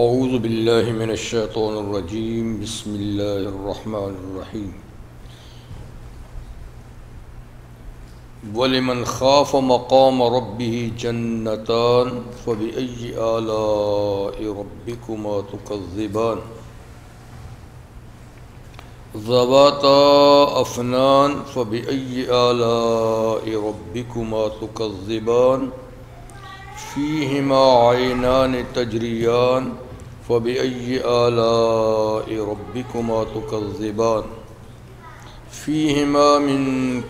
اعوذ باللہ من الشیطان الرجیم بسم اللہ الرحمن الرحیم وَلِمَنْ خَافَ مَقَامَ رَبِّهِ جَنَّتَانِ فَبِأَيِّ آلَاءِ رَبِّكُمَا تُكَذِّبَانِ ذَوَاتَا أَفْنَانٍ فَبِأَيِّ آلَاءِ رَبِّكُمَا تُكَذِّبَانِ فِيهِمَا عَيْنَانِ تَجْرِيَانِ فَبِأَيِّ آلَاءِ رَبِّكُمَا تُكَذِّبَانِ فِيهِمَا مِن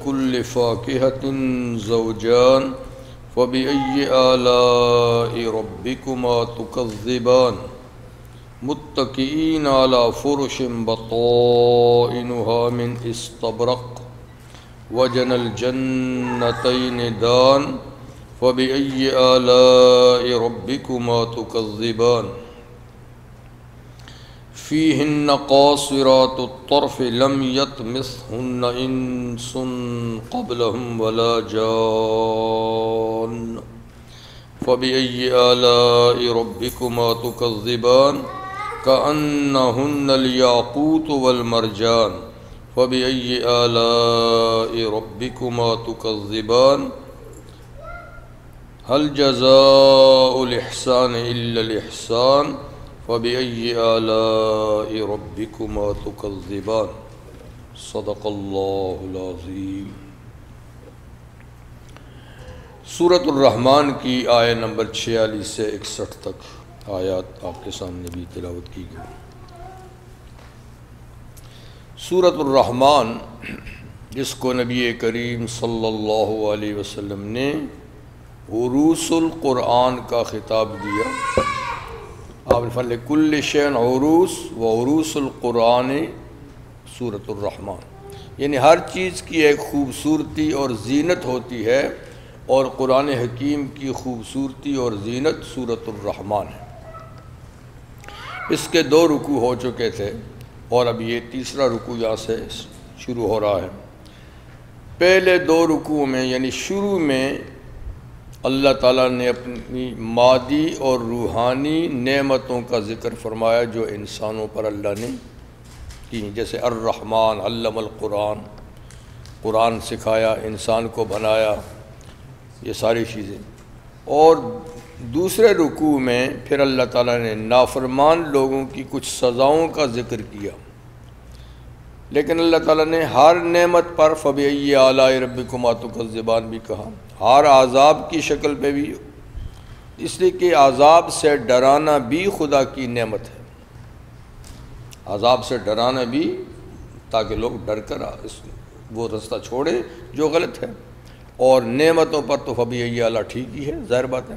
كُلِّ فَاكِهَةٍ زَوْجَانِ فَبِأَيِّ آلَاءِ رَبِّكُمَا تُكَذِّبَانِ مُتَّكِئِينَ عَلَى فُرُشٍ بَطَائِنُهَا مِنْ إِسْتَبْرَقٍ وَجَنَى الْجَنَّتَيْنِ دَانٍ فَبِأَيِّ آلَاءِ رَبِّكُمَا تُكَذِّبَانِ فِيهِنَّ قَاصِرَاتُ الطَّرْفِ لَمْ يَطْمِثْهُنَّ إِنسٌ قَبْلَهُمْ وَلَا جَانٌّ فَبِأَيِّ آلَاءِ رَبِّكُمَا تُكَذِّبَانِ كَأَنَّهُنَّ الْيَاقُوتُ وَالْمَرْجَانُ فَبِأَيِّ آلَاءِ رَبِّكُمَا تُكَذِّبَانِ هل جزاء الإحسان إلا الإحسان فبأي آلاء ربكما تكذبان صدق اللہ العظیم۔ سورۃ الرحمن کی آیت نمبر 46 سے 61 تک آیات آپ کے سامنے بھی تلاوت کی گئی۔ سورۃ الرحمن جس کو نبی کریم صلی اللہ علیہ وسلم نے عروس القرآن کا خطاب دیا، آپ نے فرمایا کل شیء عروس و عروس القرآن سورۃ الرحمن، یعنی ہر چیز کی ایک خوبصورتی اور زینت ہوتی ہے، اور قرآن حکیم کی خوبصورتی اور زینت سورۃ الرحمن ہے۔ اس کے 2 رکوع ہو چکے تھے اور اب یہ تیسرا رکوع یہاں سے شروع ہو رہا ہے۔ پہلے 2 رکوع میں یعنی شروع میں اللہ تعالیٰ نے اپنی مادی اور روحانی نعمتوں کا ذکر فرمایا جو انسانوں پر اللہ نے کی، جیسے الرحمن علم القرآن، قرآن سکھایا، انسان کو بنایا، یہ ساری چیزیں۔ اور دوسرے رکوع میں پھر اللہ تعالیٰ نے نافرمان لوگوں کی کچھ سزاؤں کا ذکر کیا، لیکن اللہ تعالیٰ نے ہر نعمت پر فَبِأَيِّ آلَاءِ رَبِّكُمَا تُكَذِّبَانِ بھی کہا، ہر عذاب کی شکل پہ بھی، اس لیے کہ عذاب سے ڈرانا بھی خدا کی نعمت ہے، عذاب سے ڈرانا بھی تاکہ لوگ ڈر کر وہ رستہ چھوڑیں جو غلط ہے، اور نعمتوں پر تو فَبِأَيِّ آلَاء ٹھیک ہی ہے، ظاہر بات ہے۔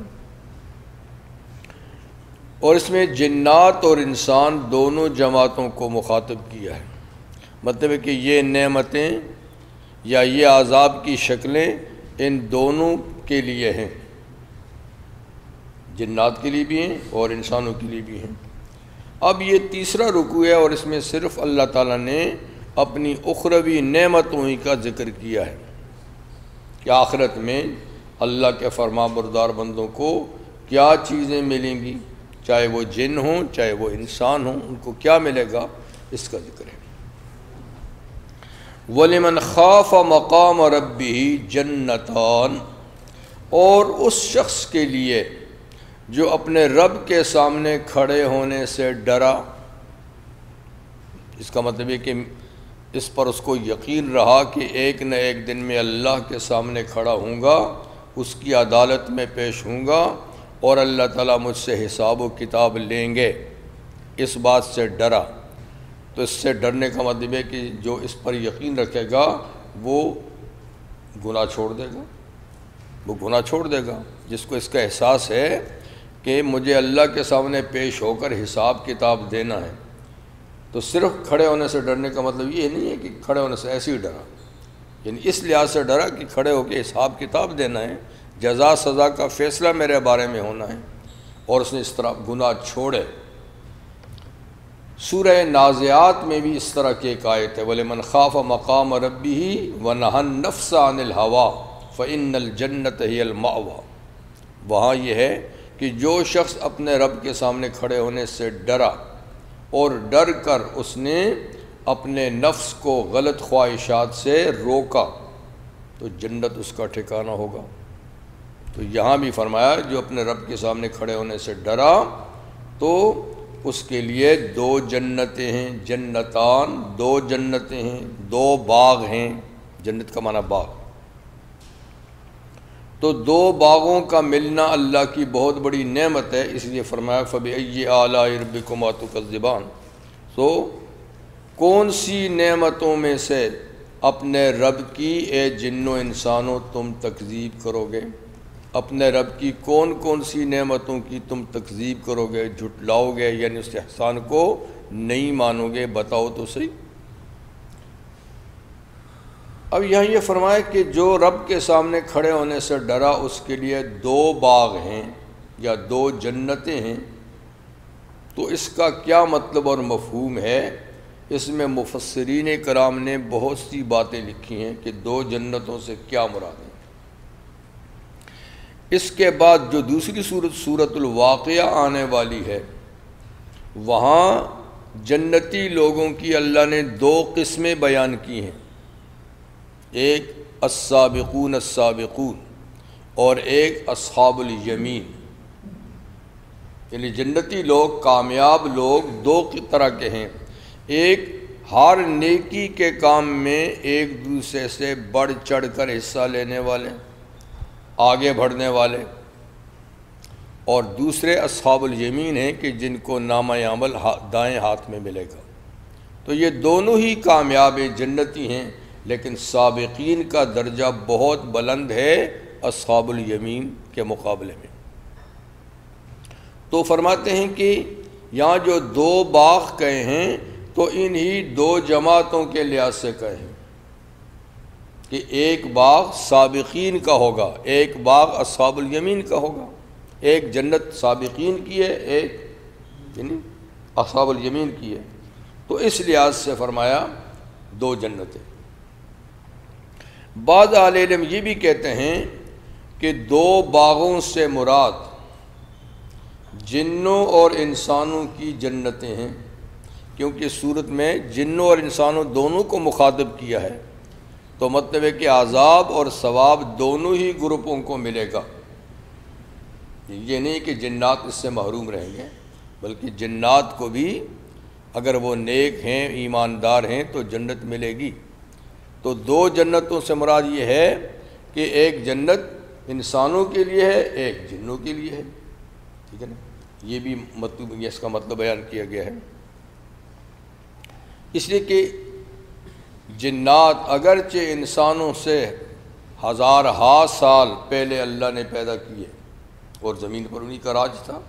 اور اس میں جنات اور انسان دونوں جماعتوں کو مخاطب کیا ہے، مطلب ہے کہ یہ نعمتیں یا یہ عذاب کی شکلیں ان دونوں کے لیے ہیں، جنات کے لیے بھی ہیں اور انسانوں کے لیے بھی ہیں۔ اب یہ تیسرا رکوع ہے اور اس میں صرف اللہ تعالیٰ نے اپنی اخروی نعمتوں ہی کا ذکر کیا ہے کہ آخرت میں اللہ کے فرما بردار بندوں کو کیا چیزیں ملیں گی، چاہے وہ جن ہوں چاہے وہ انسان ہوں، ان کو کیا ملے گا، اس کا ذکر ہے۔ وَلِمَنْ خَافَ مَقَامَ رَبِّهِ جَنَّتَانِ، اور اس شخص کے لیے جو اپنے رب کے سامنے کھڑے ہونے سے ڈرا، اس کا مطلب ہے کہ اس پر اس کو یقین رہا کہ ایک نہ ایک دن میں اللہ کے سامنے کھڑا ہوں گا، اس کی عدالت میں پیش ہوں گا اور اللہ تعالیٰ مجھ سے حساب و کتاب لیں گے، اس بات سے ڈرا۔ تو اس سے ڈرنے کا مطلب ہے کہ جو اس پر یقین رکھے گا وہ گناہ چھوڑ دے گا، وہ گناہ چھوڑ دے گا، جس کو اس کا احساس ہے کہ مجھے اللہ کے سامنے پیش ہو کر حساب کتاب دینا ہے۔ تو صرف کھڑے ہونے سے ڈرنے کا مطلب یہ نہیں ہے کہ کھڑے ہونے سے ایسے ہی ڈرا، یعنی اس لحاظ سے ڈرا کہ کھڑے ہو کے حساب کتاب دینا ہے، جزا سزا کا فیصلہ میرے بارے میں ہونا ہے، اور اس نے اس طرح گناہ چھوڑے۔ سورہ نازعات میں بھی اس طرح کی ایک آیت ہے، وَلِمَنْ خَافَ مَقَامَ رَبِّهِ وَنَهَى النَّفْسَ عَنِ الْهَوَىٰ فَإِنَّ الْجَنَّةَ هِيَ الْمَأْوَىٰ، وہاں یہ ہے کہ جو شخص اپنے رب کے سامنے کھڑے ہونے سے ڈرا اور ڈر کر اس نے اپنے نفس کو غلط خواہشات سے روکا تو جنت اس کا ٹھکانہ ہوگا۔ تو یہاں بھی فرمایا جو اپنے رب کے سامنے کھڑے ہونے سے ڈرا تو اس کے لیے 2 جنتیں ہیں، جنتان، 2 جنتیں ہیں، 2 باغ ہیں۔ جنت کا معنی باغ، تو 2 باغوں کا ملنا اللہ کی بہت بڑی نعمت ہے، اس لیے فرمایا فَبِأَيِّ آلَاءِ رَبِّكُمَا تُكَذِّبَانِ۔ تو کون سی نعمتوں میں سے اپنے رب کی اے جن و انسانوں تم تکذیب کرو گے؟ اپنے رب کی کون کون سی نعمتوں کی تم تکذیب کرو گے، جھٹلاؤ گے، یعنی اس احسان کو نہیں مانو گے؟ بتاؤ تو صحیح۔ اب یہاں یہ فرمایا کہ جو رب کے سامنے کھڑے ہونے سے ڈرا اس کے لیے 2 باغ ہیں یا 2 جنتیں ہیں۔ تو اس کا کیا مطلب اور مفہوم ہے؟ اس میں مفسرین کرام نے بہت سی باتیں لکھی ہیں کہ 2 جنتوں سے کیا مراد ہے۔ اس کے بعد جو دوسری سورۃ الواقعہ آنے والی ہے وہاں جنتی لوگوں کی اللہ نے 2 قسمیں بیان کی ہیں، ایک السابقون السابقون اور ایک اصحاب الیمین۔ یعنی جنتی لوگ، کامیاب لوگ 2 طرح کے ہیں، ایک ہر نیکی کے کام میں ایک دوسرے سے بڑھ چڑھ کر حصہ لینے والے، آگے بڑھنے والے، اور دوسرے اصحاب الیمین ہیں کہ جن کو نامہ عمل دائیں ہاتھ میں ملے گا۔ تو یہ دونوں ہی کامیاب جنتی ہیں، لیکن سابقین کا درجہ بہت بلند ہے اصحاب الیمین کے مقابلے میں۔ تو فرماتے ہیں کہ یہاں جو 2 باغ کہے ہیں تو انہی 2 جماعتوں کے لحاظ سے کہے ہیں کہ ایک باغ سابقین کا ہوگا، ایک باغ اصحاب الیمین کا ہوگا۔ ایک جنت سابقین کی ہے، ایک یعنی اصحاب الیمین کی ہے۔ تو اس لحاظ سے فرمایا 2 جنتیں۔ بعض اہل علم یہ بھی کہتے ہیں کہ 2 باغوں سے مراد جنوں اور انسانوں کی جنتیں ہیں، کیونکہ صورت میں جنوں اور انسانوں دونوں کو مخاطب کیا ہے، تو مطلب ہے کہ عذاب اور ثواب دونوں ہی گروپوں کو ملے گا۔ یہ نہیں کہ جنات اس سے محروم رہیں گے، بلکہ جنات کو بھی اگر وہ نیک ہیں، ایماندار ہیں تو جنت ملے گی۔ تو 2 جنتوں سے مراد یہ ہے کہ ایک جنت انسانوں کے لیے ہے، ایک جنوں کے لیے ہے، ٹھیک ہے نا؟ یہ بھی مطلب، اس کا مطلب بیان کیا گیا ہے۔ اس لیے کہ جنات اگرچہ انسانوں سے ہزارہا سال پہلے اللہ نے پیدا کیے اور زمین پر انہی کا راج تھا،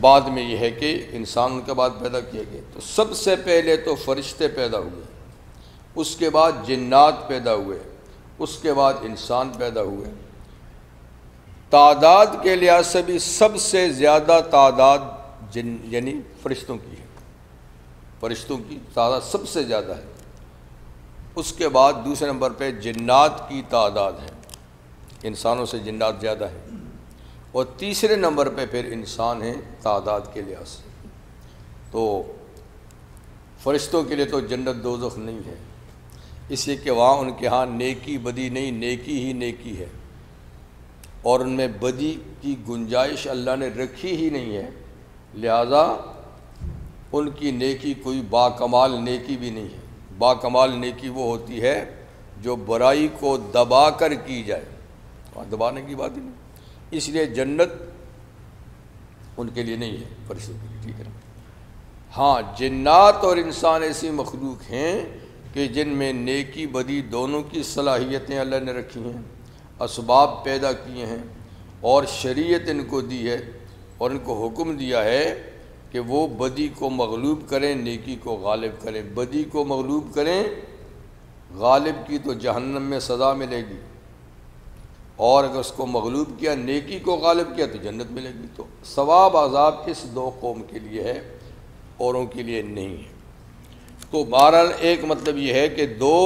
بعد میں یہ ہے کہ انسان ان کے بعد پیدا کیا گیا۔ تو سب سے پہلے تو فرشتے پیدا ہوئے، اس کے بعد جنات پیدا ہوئے، اس کے بعد انسان پیدا ہوئے۔ تعداد کے لحاظ سے بھی سب سے زیادہ تعداد یعنی فرشتوں کی ہے، فرشتوں کی تعداد سب سے زیادہ ہے۔ اس کے بعد دوسرے نمبر پہ جنات کی تعداد ہے، انسانوں سے جنات زیادہ ہے، اور تیسرے نمبر پہ پھر انسان ہیں تعداد کے لحاظ سے۔ تو فرشتوں کے لیے تو جنت دوزخ نہیں ہے، اس لیے کہ وہاں ان کے ہاں نیکی بدی نہیں، نیکی ہی نیکی ہے، اور ان میں بدی کی گنجائش اللہ نے رکھی ہی نہیں ہے، لہذا ان کی نیکی کوئی باکمال نیکی بھی نہیں ہے۔ باکمال نیکی وہ ہوتی ہے جو برائی کو دبا کر کی جائے، دبانے کی بات ہی نہیں، اس لیے جنت ان کے لیے نہیں ہے، فرشتوں کے لیے، ٹھیک ہے نا؟ ہاں جنات اور انسان ایسی مخلوق ہیں کہ جن میں نیکی بدی دونوں کی صلاحیتیں اللہ نے رکھی ہیں، اسباب پیدا کیے ہیں، اور شریعت ان کو دی ہے، اور ان کو حکم دیا ہے کہ وہ بدی کو مغلوب کریں، نیکی کو غالب کریں۔ بدی کو مغلوب کریں، غالب کی تو جہنم میں سزا ملے گی، اور اگر اس کو مغلوب کیا، نیکی کو غالب کیا تو جنت ملے گی۔ تو ثواب عذاب اس 2 قوم کے لیے ہے، اوروں کے لیے نہیں ہے۔ تو بہرحال ایک مطلب یہ ہے کہ 2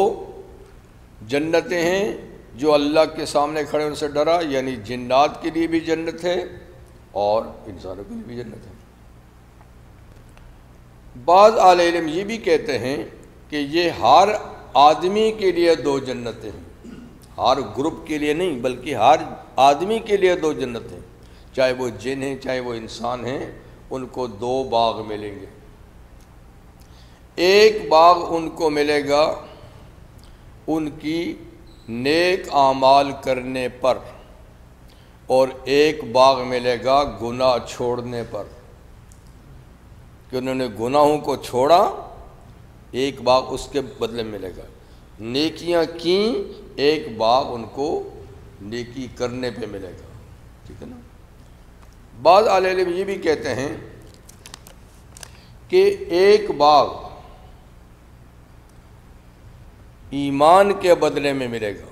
جنتیں ہیں جو اللہ کے سامنے کھڑے ان سے ڈرا، یعنی جنات کے لیے بھی جنت ہے اور انسانوں کے لیے بھی جنت ہے۔ بعض اہل علم یہ بھی کہتے ہیں کہ یہ ہر آدمی کے لیے 2 جنتیں ہیں، ہر گروپ کے لیے نہیں بلکہ ہر آدمی کے لیے 2 جنتیں، چاہے وہ جن ہیں چاہے وہ انسان ہیں، ان کو 2 باغ ملیں گے۔ ایک باغ ان کو ملے گا ان کی نیک اعمال کرنے پر، اور ایک باغ ملے گا گناہ چھوڑنے پر، کہ انہوں نے گناہوں کو چھوڑا، ایک باغ اس کے بدلے میں ملے گا۔ نیکیاں کیں، ایک باغ ان کو نیکی کرنے پہ ملے گا، ٹھیک ہے نا۔ بعض اہل علم یہ بھی کہتے ہیں کہ ایک باغ ایمان کے بدلے میں ملے گا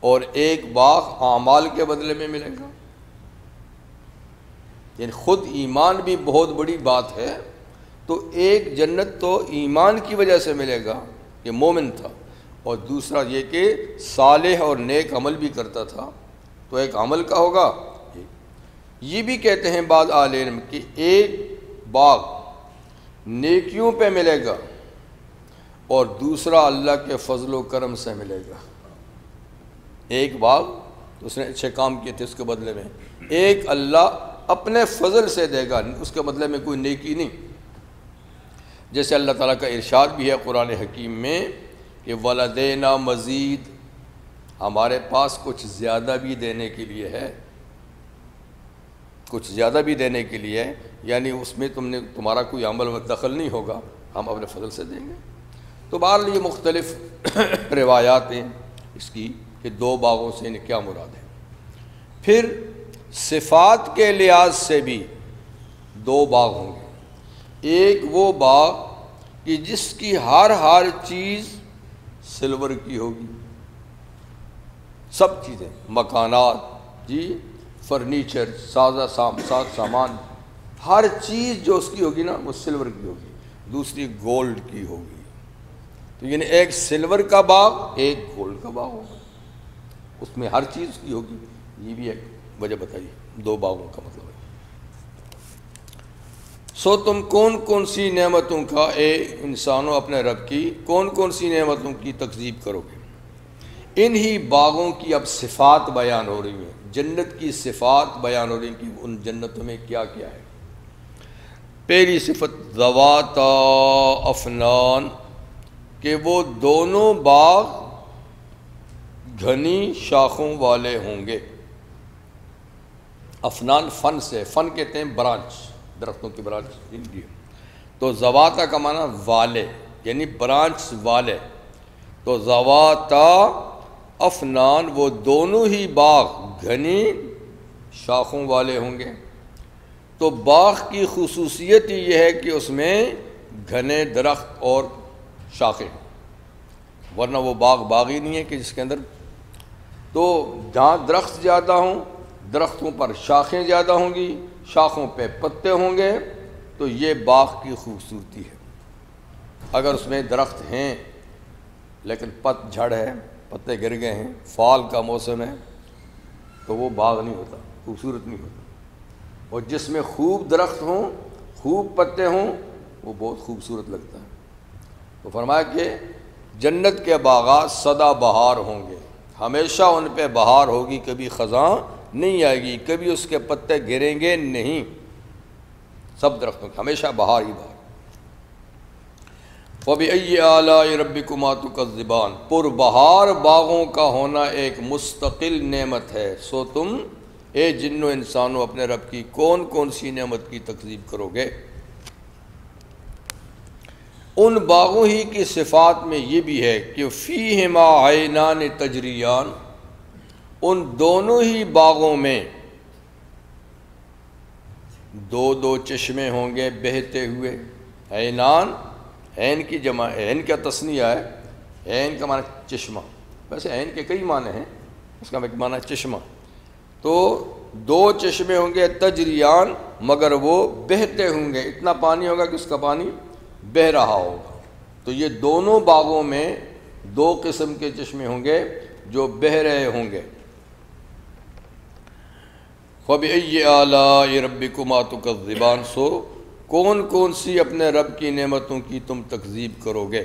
اور ایک باغ اعمال کے بدلے میں ملے گا، یعنی خود ایمان بھی بہت بڑی بات ہے، تو ایک جنت تو ایمان کی وجہ سے ملے گا کہ مومن تھا، اور دوسرا یہ کہ صالح اور نیک عمل بھی کرتا تھا، تو ایک عمل کا ہوگا۔ یہ بھی کہتے ہیں بعض اہل علم کہ ایک باغ نیکیوں پہ ملے گا اور دوسرا اللہ کے فضل و کرم سے ملے گا۔ ایک باغ اس نے اچھے کام کیے تھے اس کے بدلے میں، ایک اللہ اپنے فضل سے دے گا، اس کے بدلے میں کوئی نیکی نہیں۔ جیسے اللہ تعالیٰ کا ارشاد بھی ہے قرآن حکیم میں کہ وَلَدَيْنَا مزید، ہمارے پاس کچھ زیادہ بھی دینے کے لیے ہے، کچھ زیادہ بھی دینے کے لیے ہے، یعنی اس میں تمہارا کوئی عمل و دخل نہیں ہوگا، ہم اپنے فضل سے دیں گے۔ تو بہرحال یہ مختلف روایات ہیں اس کی کہ 2 باغوں سے انہیں کیا مراد ہے۔ پھر صفات کے لحاظ سے بھی 2 باغ ہوں گے۔ ایک وہ باغ کہ جس کی ہر چیز سلور کی ہوگی، سب چیزیں، مکانات، جی فرنیچر، ساز سامان، ہر چیز جو اس کی ہوگی نا وہ سلور کی ہوگی، دوسری گولڈ کی ہوگی۔ تو یعنی ایک سلور کا باغ ایک گولڈ کا باغ ہوگا، اس میں ہر چیز کی ہوگی۔ یہ بھی ایک وجہ بتائیے 2 باغوں کا مطلب ہے۔ سو تم کون کون سی نعمتوں کا اے انسانوں اپنے رب کی کون کون سی نعمتوں کی تکذیب کرو گے؟ انہی باغوں کی اب صفات بیان ہو رہی ہیں، جنت کی صفات بیان ہو رہی ہیں کہ ان جنتوں میں کیا کیا ہے۔ پہلی صفت ذواتا افنان، کہ وہ دونوں باغ گھنی شاخوں والے ہوں گے۔ افنان فن سے، فن کہتے ہیں برانچ، درختوں کی برانچ، تو ذواتا کا معنی والے، یعنی برانچ والے۔ تو ذواتا افنان، وہ دونوں ہی باغ گھنی شاخوں والے ہوں گے۔ تو باغ کی خصوصیت ہی یہ ہے کہ اس میں گھنے درخت اور شاخیں، ورنہ وہ باغ ہی نہیں ہے کہ جس کے اندر، تو جہاں درخت زیادہ ہوں، درختوں پر شاخیں زیادہ ہوں گی، شاخوں پہ پتے ہوں گے، تو یہ باغ کی خوبصورتی ہے۔ اگر اس میں درخت ہیں لیکن پت جھڑ ہے، پتے گر گئے ہیں، فال کا موسم ہے، تو وہ باغ نہیں ہوتا، خوبصورت نہیں ہوتا۔ اور جس میں خوب درخت ہوں، خوب پتے ہوں، وہ بہت خوبصورت لگتا ہے۔ تو فرمایا کہ جنت کے باغات سدا بہار ہوں گے، ہمیشہ ان پہ بہار ہوگی، کبھی خزاں نہیں آئے گی، کبھی اس کے پتے گریں گے نہیں، سب درختوں کے ہمیشہ بہار ہی بہار۔ وَبِأَيِّ آلَاءِ رَبِّكُمَا تُكَذِّبَانِ، پر بہار باغوں کا ہونا ایک مستقل نعمت ہے، سو تم اے جنو انسانوں اپنے رب کی کون کون سی نعمت کی تکذیب کرو گے؟ ان باغوں ہی کی صفات میں یہ بھی ہے کہ فیہما عینان تجریان، ان دونوں ہی باغوں میں 2 چشمے ہوں گے بہتے ہوئے۔ عینان، عین کی جمع، عین کا تثنیہ ہے، عین کا معنی چشمہ، ویسے عین کے کئی معنی ہیں، اس کا ایک معنی چشمہ۔ تو 2 چشمے ہوں گے تجریان، مگر وہ بہتے ہوں گے، اتنا پانی ہوگا کہ اس کا پانی بہہ رہا ہوگا۔ تو یہ دونوں باغوں میں 2 قسم کے چشمے ہوں گے، جو بہہ رہے ہوں گے۔ فَبِأَيِّ آلَاءِ رَبِّكُمَا تُكَذِّبَانِ، سو کون کون سی اپنے رب کی نعمتوں کی تم تکذیب کرو گے۔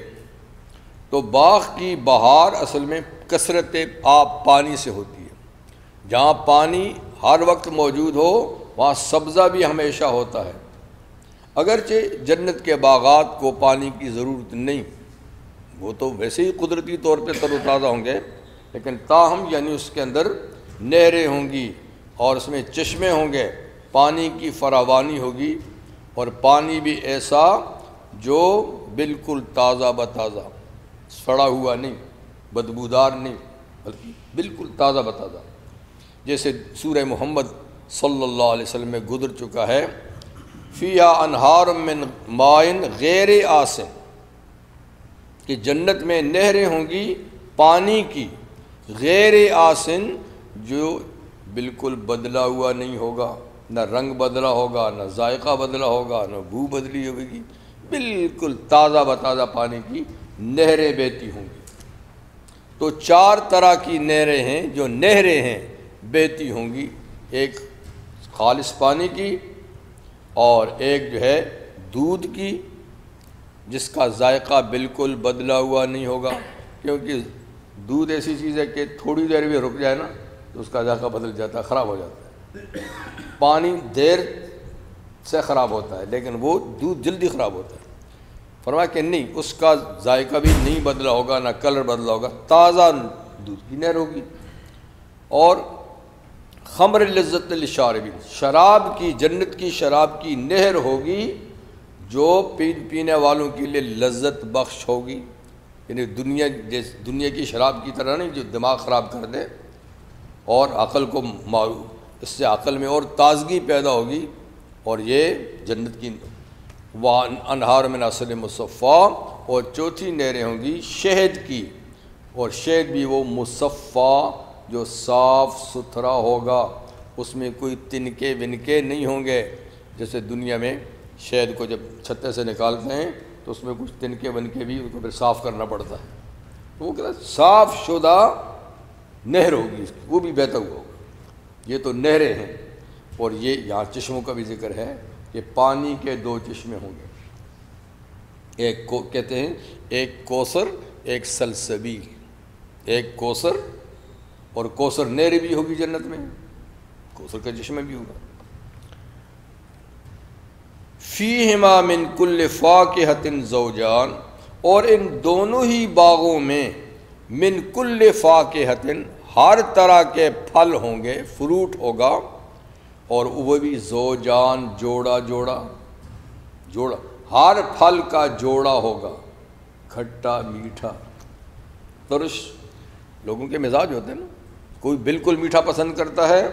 تو باغ کی بہار اصل میں کثرت آب پانی سے ہوتی ہے۔ جہاں پانی ہر وقت موجود ہو وہاں سبزہ بھی ہمیشہ ہوتا ہے۔ اگرچہ جنت کے باغات کو پانی کی ضرورت نہیں، وہ تو ویسے ہی قدرتی طور پہ تر و تازہ ہوں گے، لیکن تاہم یعنی اس کے اندر نہریں ہوں گی اور اس میں چشمے ہوں گے، پانی کی فراوانی ہوگی، اور پانی بھی ایسا جو بالکل تازہ بتازہ، سڑا ہوا نہیں، بدبودار نہیں، بلکہ بالکل تازہ بتازہ، جیسے سورہ محمد صلی اللہ علیہ وسلم میں گزر چکا ہے، فیہا انہار من مائن غیر آسن، کہ جنت میں نہریں ہوں گی پانی کی غیر آسن، جو بالکل بدلا ہوا نہیں ہوگا، نہ رنگ بدلا ہوگا، نہ ذائقہ بدلا ہوگا، نہ بو بدلی ہوگی، بالکل تازہ بتازہ پانی کی نہریں بہتی ہوں گی۔ تو چار طرح کی نہریں ہیں جو نہریں ہیں بہتی ہوں گی، ایک خالص پانی کی، اور ایک جو ہے دودھ کی جس کا ذائقہ بالکل بدلا ہوا نہیں ہوگا، کیونکہ دودھ ایسی چیز ہے کہ تھوڑی دیر بھی رک جائے نا تو اس کا ذائقہ بدل جاتا ہے، خراب ہو جاتا ہے۔ پانی دیر سے خراب ہوتا ہے لیکن وہ دودھ جلدی خراب ہوتا ہے۔ فرمایا کہ نہیں، اس کا ذائقہ بھی نہیں بدلا ہوگا، نہ کلر بدلا ہوگا، تازہ دودھ کی نہر ہوگی۔ اور خمر لذت للشاربین، شراب کی، جنت کی شراب کی نہر ہوگی جو پینے والوں کے لیے لذت بخش ہوگی، یعنی دنیا کی شراب کی طرح نہیں جو دماغ خراب کر دے اور عقل کو اس سے عقل میں اور تازگی پیدا ہوگی۔ اور یہ جنت کی انہار من عسل مصفیٰ، اور چوتھی نہریں ہوں گی شہد کی، اور شہد بھی وہ مصفیٰ جو صاف ستھرا ہوگا، اس میں کوئی تنکے ونکے نہیں ہوں گے، جیسے دنیا میں شہد کو جب چھتے سے نکالتے ہیں تو اس میں کچھ تنکے ونکے بھی ان کو پھر صاف کرنا پڑتا ہے، تو وہ کہتا ہے صاف شدہ نہر ہوگی اس کی، وہ بھی بہتا ہوا ہوگا۔ یہ تو نہریں ہیں، اور یہ یہاں چشموں کا بھی ذکر ہے کہ پانی کے دو چشمے ہوں گے، ایک کو کہتے ہیں ایک کوثر، ایک سلسبیل، ایک کوثر، اور کوثر نہر بھی ہوگی جنت میں، کوثر کا چشمہ بھی ہوگا۔ فیہما من کل فاکہۃ زوجان، اور ان دونوں ہی باغوں میں من کل فاکہۃ، ہر طرح کے پھل ہوں گے، فروٹ ہوگا، اور وہ بھی زوجان، جوڑا جوڑا، ہر پھل کا جوڑا ہوگا، کھٹا میٹھا ترش۔ لوگوں کے مزاج ہوتے ہیں نا، کوئی بالکل میٹھا پسند کرتا ہے،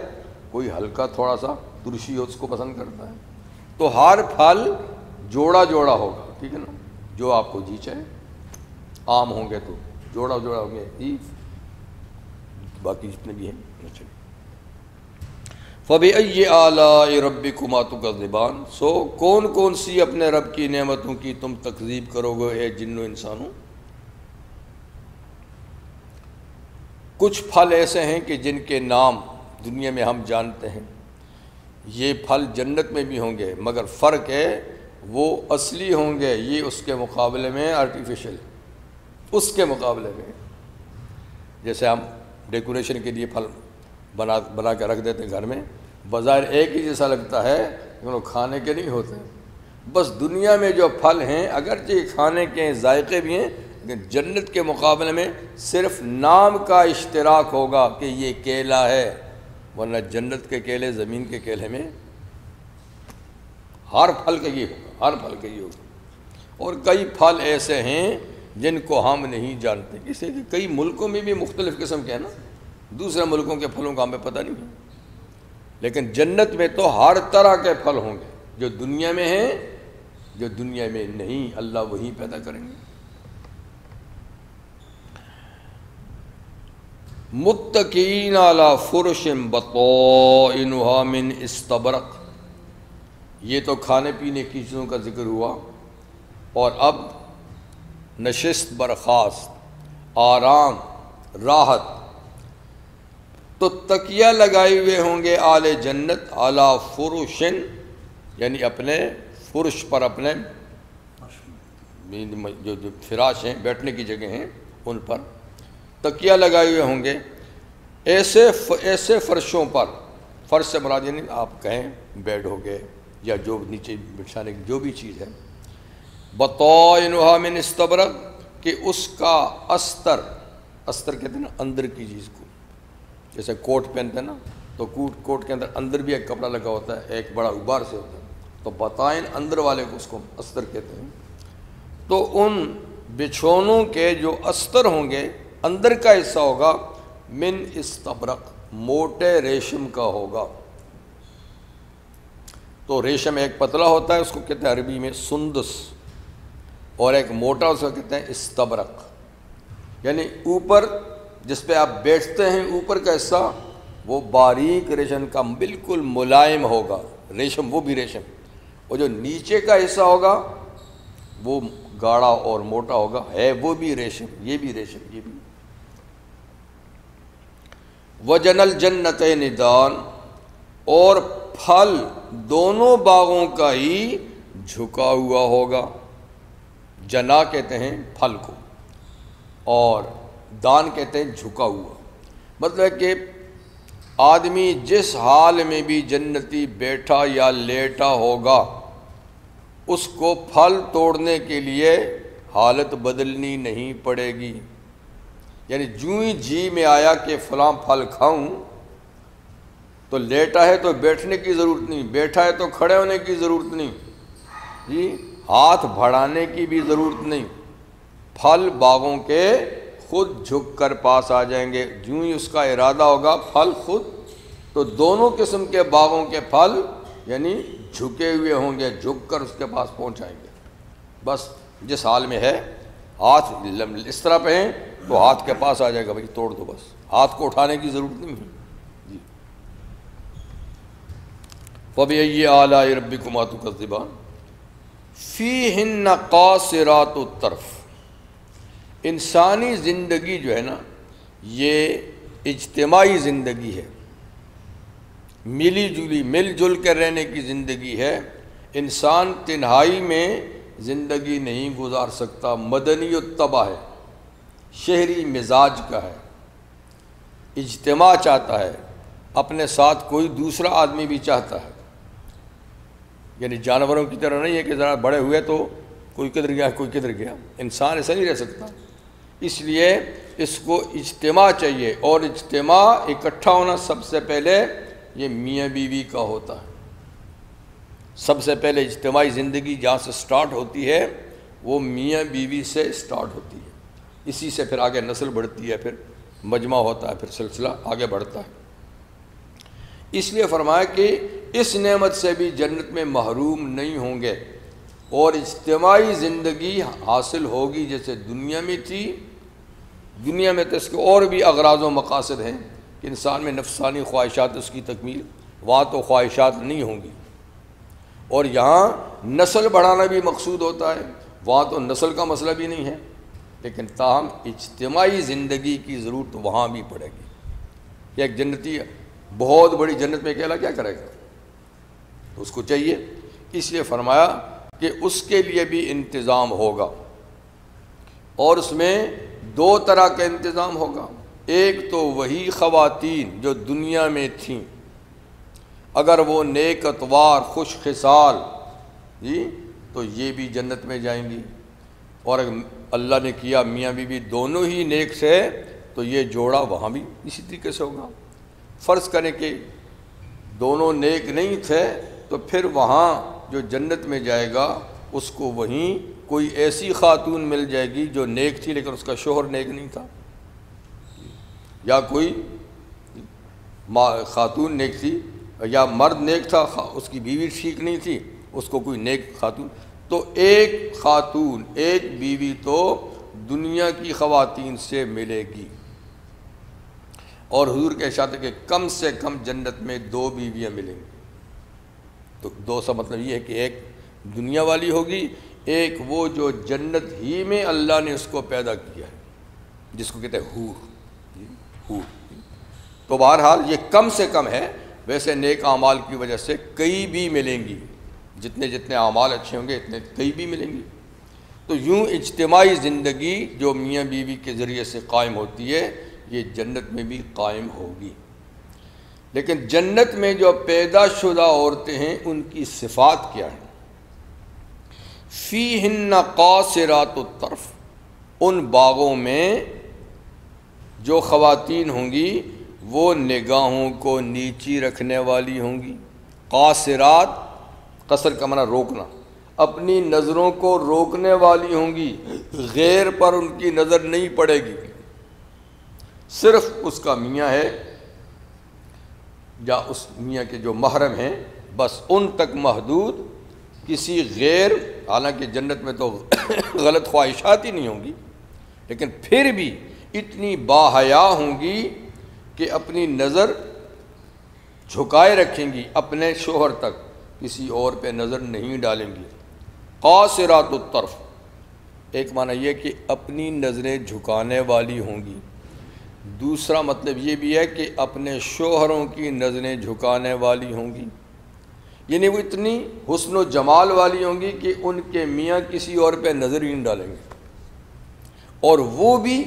کوئی ہلکا تھوڑا سا ترشی اس کو پسند کرتا ہے، تو ہر پھل جوڑا جوڑا ہوگا، ٹھیک ہے نا، جو آپ کو جی چاہے۔ آم ہوں گے تو جوڑا جوڑا ہوں گے، باقی جتنے بھی ہیں۔ فَبِأَيِّ آلَاءِ رَبِّكُمَا تُكَذِّبَانِ، سو کون کون سی اپنے رب کی نعمتوں کی تم تکذیب کرو گے اے جن و انسانوں۔ کچھ پھل ایسے ہیں کہ جن کے نام دنیا میں ہم جانتے ہیں، یہ پھل جنت میں بھی ہوں گے، مگر فرق ہے وہ اصلی ہوں گے، یہ اس کے مقابلے میں آرٹیفیشل، اس کے مقابلے میں۔ جیسے ہم ڈیکوریشن کے لیے پھل بنا کے رکھ دیتے ہیں گھر میں، بظاہر ایک ہی جیسا لگتا ہے لیکن وہ کھانے کے نہیں ہوتے۔ بس دنیا میں جو پھل ہیں اگرچہ کھانے کے ذائقے بھی ہیں، لیکن جنت کے مقابلے میں صرف نام کا اشتراک ہوگا کہ یہ کیلا ہے، ورنہ جنت کے کیلے زمین کے کیلے میں ہر پھل کا یہ ہوگا، ہر پھل کا یہ ہوگا۔ اور کئی پھل ایسے ہیں جن کو ہم نہیں جانتے، اس لیے کہ کئی ملکوں میں بھی مختلف قسم کے ہیں نا، دوسرے ملکوں کے پھلوں کا ہمیں پتہ نہیں ہے، لیکن جنت میں تو ہر طرح کے پھل ہوں گے، جو دنیا میں ہیں، جو دنیا میں نہیں، اللہ وہی پیدا کریں گے۔ متکئین علی فرش بطائنها من استبرق، یہ تو کھانے پینے کی چیزوں کا ذکر ہوا، اور اب نشست برخاست، آرام، راحت تو تکیہ لگائے ہوئے ہوں گے آل جنت علی فرشن، یعنی اپنے فرش پر، اپنے جو فراش ہیں، بیٹھنے کی جگہ ہیں، ان پر تکیہ لگائے ہوئے ہوں گے، ایسے فرشوں پر، فرش سے مراد یعنی آپ کہیں بیڈ ہو گئے یا جو نیچے بچھانے کی جو بھی چیز ہے، بطائنها من استبرق، کہ اس کا استر کہتے ہیں نا اندر کی چیز کو، جیسے کوٹ پہنتے ہیں نا تو کوٹ کے اندر بھی ایک کپڑا لگا ہوتا ہے، ایک بڑا غبار سے ہوتا ہے، تو بطائن اندر والے کو اس کو استر کہتے ہیں۔ تو ان بچھونوں کے جو استر ہوں گے، اندر کا حصہ ہوگا من استبرق، موٹے ریشم کا ہوگا۔ تو ریشم ایک پتلا ہوتا ہے، اس کو کہتے ہیں عربی میں سندس، اور ایک موٹا اس کو کہتے ہیں استبرق، یعنی اوپر جس پہ آپ بیٹھتے ہیں اوپر کا حصہ وہ باریک ریشم کا بالکل ملائم ہوگا، ریشم وہ بھی ریشم، اور جو نیچے کا حصہ ہوگا وہ گاڑھا اور موٹا ہوگا، ہے وہ بھی ریشم، یہ بھی ریشم، یہ بھی۔ وَجَنَ الْجَنَّتَيْنِ دَانٍ، اور پھل دونوں باغوں کا ہی جھکا ہوا ہوگا۔ جنا کہتے ہیں پھل کو، اور دان کہتے ہیں جھکا ہوا، مطلب کہ آدمی جس حال میں بھی جنتی بیٹھا یا لیٹا ہوگا، اس کو پھل توڑنے کے لیے حالت بدلنی نہیں پڑے گی، یعنی جو ہی جی میں آیا کہ فلاں پھل کھاؤں، تو لیٹا ہے تو بیٹھنے کی ضرورت نہیں، بیٹھا ہے تو کھڑے ہونے کی ضرورت نہیں، جی ہاتھ بڑھانے کی بھی ضرورت نہیں، پھل باغوں کے خود جھک کر پاس آ جائیں گے، جو ہی اس کا ارادہ ہوگا پھل خود، تو دونوں قسم کے باغوں کے پھل یعنی جھکے ہوئے ہوں گے، جھک کر اس کے پاس پہنچائیں گے، بس جس حال میں ہے، ہاتھ اس طرح پہ ہیں تو ہاتھ کے پاس آ جائے گا، بھائی توڑ دو، بس ہاتھ کو اٹھانے کی ضرورت نہیں ہے جی۔ فَبِأَيِّ آلَاءِ رَبِّكُمَا تُكَذِّبَانِ فِيهِنَّ قَاصِرَاتُ الطَّرْفِ، انسانی زندگی جو ہے نا یہ اجتماعی زندگی ہے، مل جل کر رہنے کی زندگی ہے، انسان تنہائی میں زندگی نہیں گزار سکتا، مدنی الطبع ہے، شہری مزاج کا ہے، اجتماع چاہتا ہے، اپنے ساتھ کوئی دوسرا آدمی بھی چاہتا ہے، یعنی جانوروں کی طرح نہیں ہے کہ ذرا بڑے ہوئے تو کوئی کدھر گیا کوئی کدھر گیا، انسان ایسا نہیں رہ سکتا، اس لیے اس کو اجتماع چاہیے، اور اجتماع اکٹھا ہونا سب سے پہلے یہ میاں بیوی کا ہوتا ہے، سب سے پہلے اجتماعی زندگی جہاں سے سٹارٹ ہوتی ہے وہ میاں بیوی سے سٹارٹ ہوتی ہے، اسی سے پھر آگے نسل بڑھتی ہے، پھر مجمع ہوتا ہے، پھر سلسلہ آگے بڑھتا ہے۔ اس لیے فرمایا کہ اس نعمت سے بھی جنت میں محروم نہیں ہوں گے، اور اجتماعی زندگی حاصل ہوگی جیسے دنیا میں تھی۔ دنیا میں تو اس کے اور بھی اغراض و مقاصد ہیں کہ انسان میں نفسانی خواہشات اس کی تکمیل، وہاں تو خواہشات نہیں ہوں گی، اور یہاں نسل بڑھانا بھی مقصود ہوتا ہے، وہاں تو نسل کا مسئلہ بھی نہیں ہے، لیکن تاہم اجتماعی زندگی کی ضرورت وہاں بھی پڑے گی۔ کہ ایک جنتی بہت بڑی جنت میں اکیلا کیا کرے گا، تو اس کو چاہیے، اس لیے فرمایا کہ اس کے لیے بھی انتظام ہوگا، اور اس میں دو طرح کا انتظام ہوگا، ایک تو وہی خواتین جو دنیا میں تھیں، اگر وہ نیک اتوار خوش خصال جی تو یہ بھی جنت میں جائیں گی، اور اللہ نے کیا میاں بیوی دونوں ہی نیک سے تو یہ جوڑا وہاں بھی اسی طریقے سے ہوگا۔ فرض کریں کہ دونوں نیک نہیں تھے تو پھر وہاں جو جنت میں جائے گا اس کو وہیں کوئی ایسی خاتون مل جائے گی جو نیک تھی لیکن اس کا شوہر نیک نہیں تھا، یا کوئی خاتون نیک تھی یا مرد نیک تھا اس کی بیوی ٹھیک نہیں تھی، اس کو کوئی نیک خاتون، تو ایک خاتون ایک بیوی تو دنیا کی خواتین سے ملے گی، اور حضور کے ارشاد ہے کہ کم سے کم جنت میں 2 بیویاں ملیں گی۔ تو 2 سے مطلب یہ ہے کہ ایک دنیا والی ہوگی، ایک وہ جو جنت ہی میں اللہ نے اس کو پیدا کیا ہے، جس کو کہتے ہیں حور، حور۔ تو بہرحال یہ کم سے کم ہے، ویسے نیک اعمال کی وجہ سے کئی بھی ملیں گی، جتنے جتنے اعمال اچھے ہوں گے اتنے کئی بھی ملیں گی۔ تو یوں اجتماعی زندگی جو میاں بیوی کے ذریعے سے قائم ہوتی ہے یہ جنت میں بھی قائم ہوگی۔ لیکن جنت میں جو پیدا شدہ عورتیں ہیں ان کی صفات کیا ہیں؟ فیہن قاصرات الطرف، ان باغوں میں جو خواتین ہوں گی وہ نگاہوں کو نیچی رکھنے والی ہوں گی۔ قاصرات، قصر کا معنی روکنا، اپنی نظروں کو روکنے والی ہوں گی، غیر پر ان کی نظر نہیں پڑے گی، صرف اس کا میاں ہے یا اس میاں کے جو محرم ہیں بس ان تک محدود، کسی غیر، حالانکہ جنت میں تو غلط خواہشات ہی نہیں ہوں گی لیکن پھر بھی اتنی باحیا ہوں گی کہ اپنی نظر جھکائے رکھیں گی، اپنے شوہر تک، کسی اور پہ نظر نہیں ڈالیں گی۔ قاصرات الطرف، ایک معنی یہ کہ اپنی نظریں جھکانے والی ہوں گی، دوسرا مطلب یہ بھی ہے کہ اپنے شوہروں کی نظریں جھکانے والی ہوں گی، یعنی وہ اتنی حسن و جمال والی ہوں گی کہ ان کے میاں کسی اور پہ نظر ہی نہیں ڈالیں گے اور وہ بھی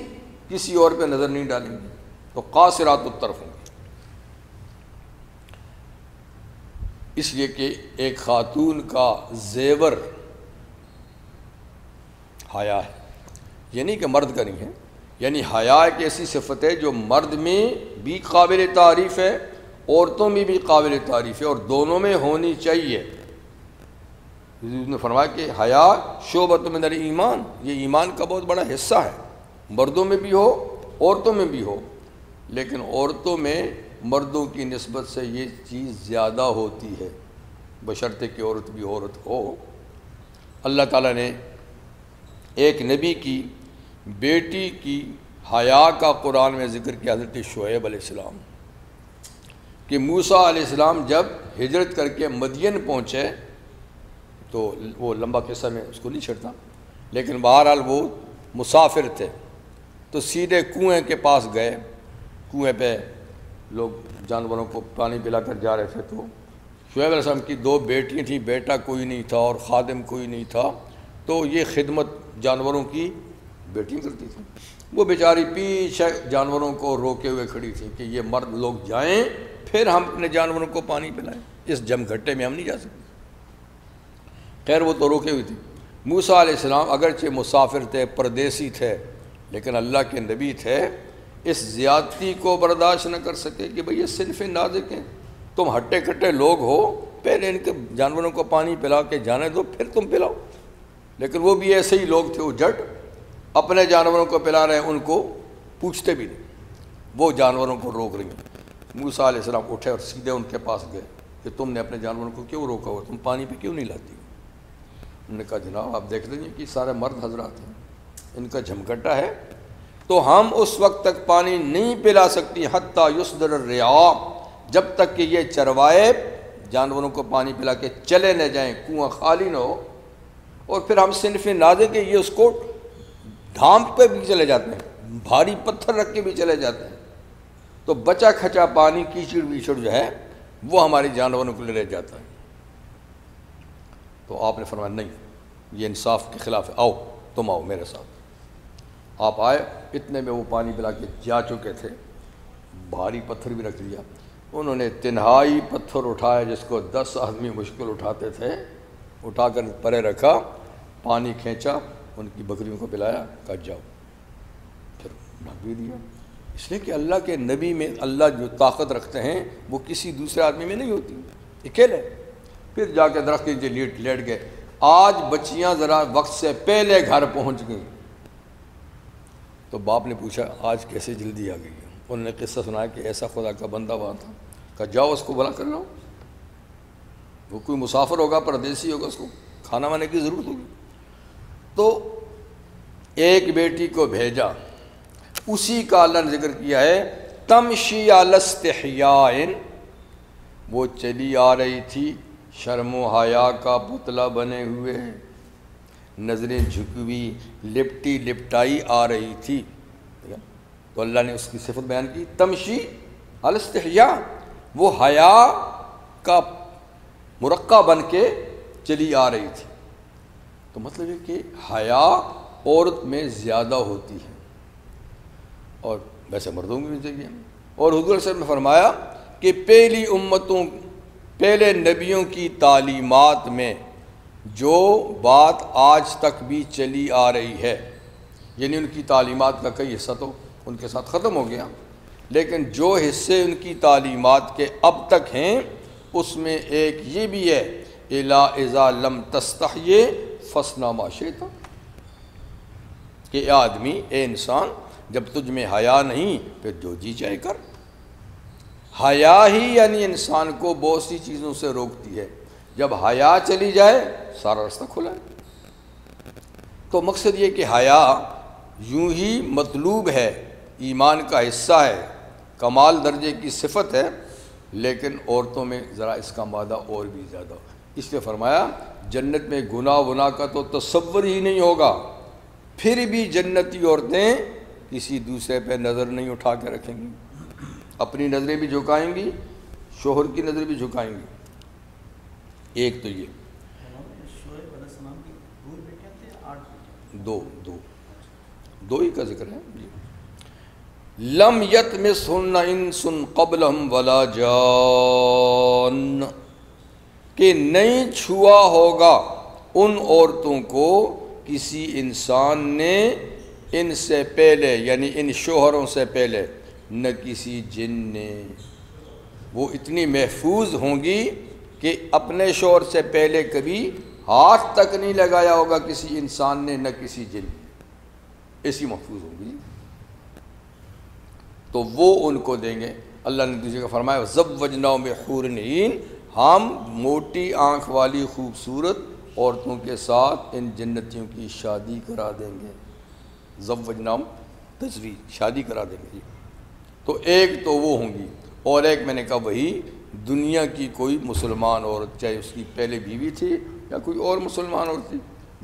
کسی اور پہ نظر نہیں ڈالیں گے، تو قاصرات الطرف ہوں گی۔ اس لیے کہ ایک خاتون کا زیور حیا ہے، یہ نہیں کہ مرد کا نہیں ہے، یعنی حیا ایک ایسی صفت ہے جو مرد میں بھی قابل تعریف ہے، عورتوں میں بھی قابل تعریف ہے، اور دونوں میں ہونی چاہیے۔ حضور نے فرمایا کہ حیا شعبۃ من الایمان، یہ ایمان کا بہت بڑا حصہ ہے، مردوں میں بھی ہو عورتوں میں بھی ہو، لیکن عورتوں میں مردوں کی نسبت سے یہ چیز زیادہ ہوتی ہے، بشرطے کہ عورت بھی عورت ہو۔ اللہ تعالیٰ نے ایک نبی کی بیٹی کی حیا کا قرآن میں ذکر کیا، حضرت شعیب علیہ السلام، کہ موسیٰ علیہ السلام جب ہجرت کر کے مدین پہنچے تو وہ لمبا قصہ میں اس کو نہیں چھڑتا، لیکن بہرحال وہ مسافر تھے تو سیدھے کنویں کے پاس گئے، کنویں پہ لوگ جانوروں کو پانی پلا کر جا رہے تھے، تو شعیب علیہ السلام کی 2 بیٹیاں تھیں، بیٹا کوئی نہیں تھا اور خادم کوئی نہیں تھا، تو یہ خدمت جانوروں کی بیٹیاں کرتی تھیں۔ وہ بیچاری پیچھے جانوروں کو روکے ہوئے کھڑی تھیں کہ یہ مرد لوگ جائیں پھر ہم اپنے جانوروں کو پانی پلائیں، اس جم گھٹے میں ہم نہیں جا سکتے۔ خیر وہ تو روکے ہوئی تھی۔ موسیٰ علیہ السلام اگرچہ مسافر تھے، پردیسی تھے، لیکن اللہ کے نبی تھے، اس زیادتی کو برداشت نہ کر سکے کہ بھئی یہ صنف نازک ہیں، تم ہٹے کٹے لوگ ہو، پہلے ان کے جانوروں کو پانی پلا کے جانے دو پھر تم پلاؤ۔ لیکن وہ بھی ایسے ہی لوگ تھے، وہ جٹ اپنے جانوروں کو پلا رہے ہیں، ان کو پوچھتے بھی نہیں، وہ جانوروں کو روک رہی ہیں۔ موسیٰ علیہ السلام اٹھے اور سیدھے ان کے پاس گئے کہ تم نے اپنے جانوروں کو کیوں روکا ہوا، تم پانی پہ کیوں نہیں لاتی؟ انہوں نے کہا جناب آپ دیکھ لیجیے کہ سارے مرد حضرات ہیں، ان کا جھمگٹا ہے، تو ہم اس وقت تک پانی نہیں پلا سکتی حتیٰ یصدر الرعاء، جب تک کہ یہ چروائے جانوروں کو پانی پلا کے چلے نہ جائیں، کنواں خالی نہ ہو۔ اور پھر ہم صنف نازک کہ یہ اس کو ڈھانپ پہ بھی چلے جاتے ہیں، بھاری پتھر رکھ کے بھی چلے جاتے ہیں، تو بچا کھچا پانی کیچڑ ویچڑ جو ہے وہ ہماری جانوروں کو لے رہ جاتا ہے۔ تو آپ نے فرمایا نہیں، یہ انصاف کے خلاف ہے، آؤ تم آؤ میرے ساتھ۔ آپ آئے، اتنے میں وہ پانی پلا کے جا چکے تھے، بھاری پتھر بھی رکھ لیا، انہوں نے تنہائی پتھر اٹھایا جس کو 10 آدمی مشکل اٹھاتے تھے، اٹھا کر پرے رکھا، پانی کھینچا، ان کی بکریوں کو پلایا، کہا جاؤ، پھر ڈھک بھی دیا۔ اس لیے کہ اللہ کے نبی میں اللہ جو طاقت رکھتے ہیں وہ کسی دوسرے آدمی میں نہیں ہوتی، اکیلے۔ پھر جا کے درخت کے نیچے لیٹ گئے۔ آج بچیاں ذرا وقت سے پہلے گھر پہنچ گئیں، تو باپ نے پوچھا آج کیسے جلدی آ گئی ہے؟ انہوں نے قصہ سنایا کہ ایسا خدا کا بندہ وہاں تھا، کہا جاؤ اس کو بلا کر لاؤ، وہ کوئی مسافر ہوگا، پردیسی ہوگا، اس کو کھانا وانے کی ضرورت ہوگی۔ تو ایک بیٹی کو بھیجا، اسی کا اللہ نے ذکر کیا ہے، تمشی علی استحیاء، وہ چلی آ رہی تھی شرم و حیا کا پتلا بنے ہوئے، نظریں جھکوی، لپٹی لپٹائی آ رہی تھی۔ تو اللہ نے اس کی صفت بیان کی، تمشی الاستحیاء، وہ حیا کا مرقع بن کے چلی آ رہی تھی۔ تو مطلب یہ کہ حیا عورت میں زیادہ ہوتی ہے، اور ویسے مردوں میں بھی چاہیے۔ اور حضور صلی اللہ علیہ وسلم نے فرمایا کہ پہلی امتوں، پہلے نبیوں کی تعلیمات میں جو بات آج تک بھی چلی آ رہی ہے، یعنی ان کی تعلیمات کا کئی حصہ تو ان کے ساتھ ختم ہو گیا، لیکن جو حصے ان کی تعلیمات کے اب تک ہیں اس میں ایک یہ بھی ہے، الا اذا لم تستحی فاصنع ما شئت، کہ اے آدمی، اے انسان، جب تجھ میں حیا نہیں پھر جو جی چاہے کر۔ حیا ہی یعنی انسان کو بہت سی چیزوں سے روکتی ہے، جب حیا چلی جائے سارا راستہ کھلا ہے۔ تو مقصد یہ کہ حیا یوں ہی مطلوب ہے، ایمان کا حصہ ہے، کمال درجے کی صفت ہے، لیکن عورتوں میں ذرا اس کا مادہ اور بھی زیادہ، اس لیے فرمایا جنت میں گناہ کا تو تصور ہی نہیں ہوگا، پھر بھی جنتی عورتیں کسی دوسرے پہ نظر نہیں اٹھا کے رکھیں گی، اپنی نظریں بھی جھکائیں گی، شوہر کی نظر بھی جھکائیں گی۔ ایک تو یہ دو ہی کا ذکر ہے۔ لم یطمثہن انس قبلہم ولا جان، کہ نہیں چھوا ہوگا ان عورتوں کو کسی انسان نے ان سے پہلے، یعنی ان شوہروں سے پہلے، نہ کسی جن نے۔ وہ اتنی محفوظ ہوں گی کہ اپنے شوہر سے پہلے کبھی ہاتھ تک نہیں لگایا ہوگا کسی انسان نے، نہ کسی جن نے، ایسی محفوظ ہوں گی۔ تو وہ ان کو دیں گے۔ اللہ نے دوسری کا فرمایا زوجناہم بحور عین، ہم موٹی آنکھ والی خوبصورت عورتوں کے ساتھ ان جنتیوں کی شادی کرا دیں گے۔ زوجناہم تزویج، شادی کرا دیں گے جی۔ تو ایک تو وہ ہوں گی، اور ایک میں نے کہا وہی دنیا کی کوئی مسلمان عورت، چاہے اس کی پہلے بیوی تھی یا کوئی اور مسلمان عورت تھی،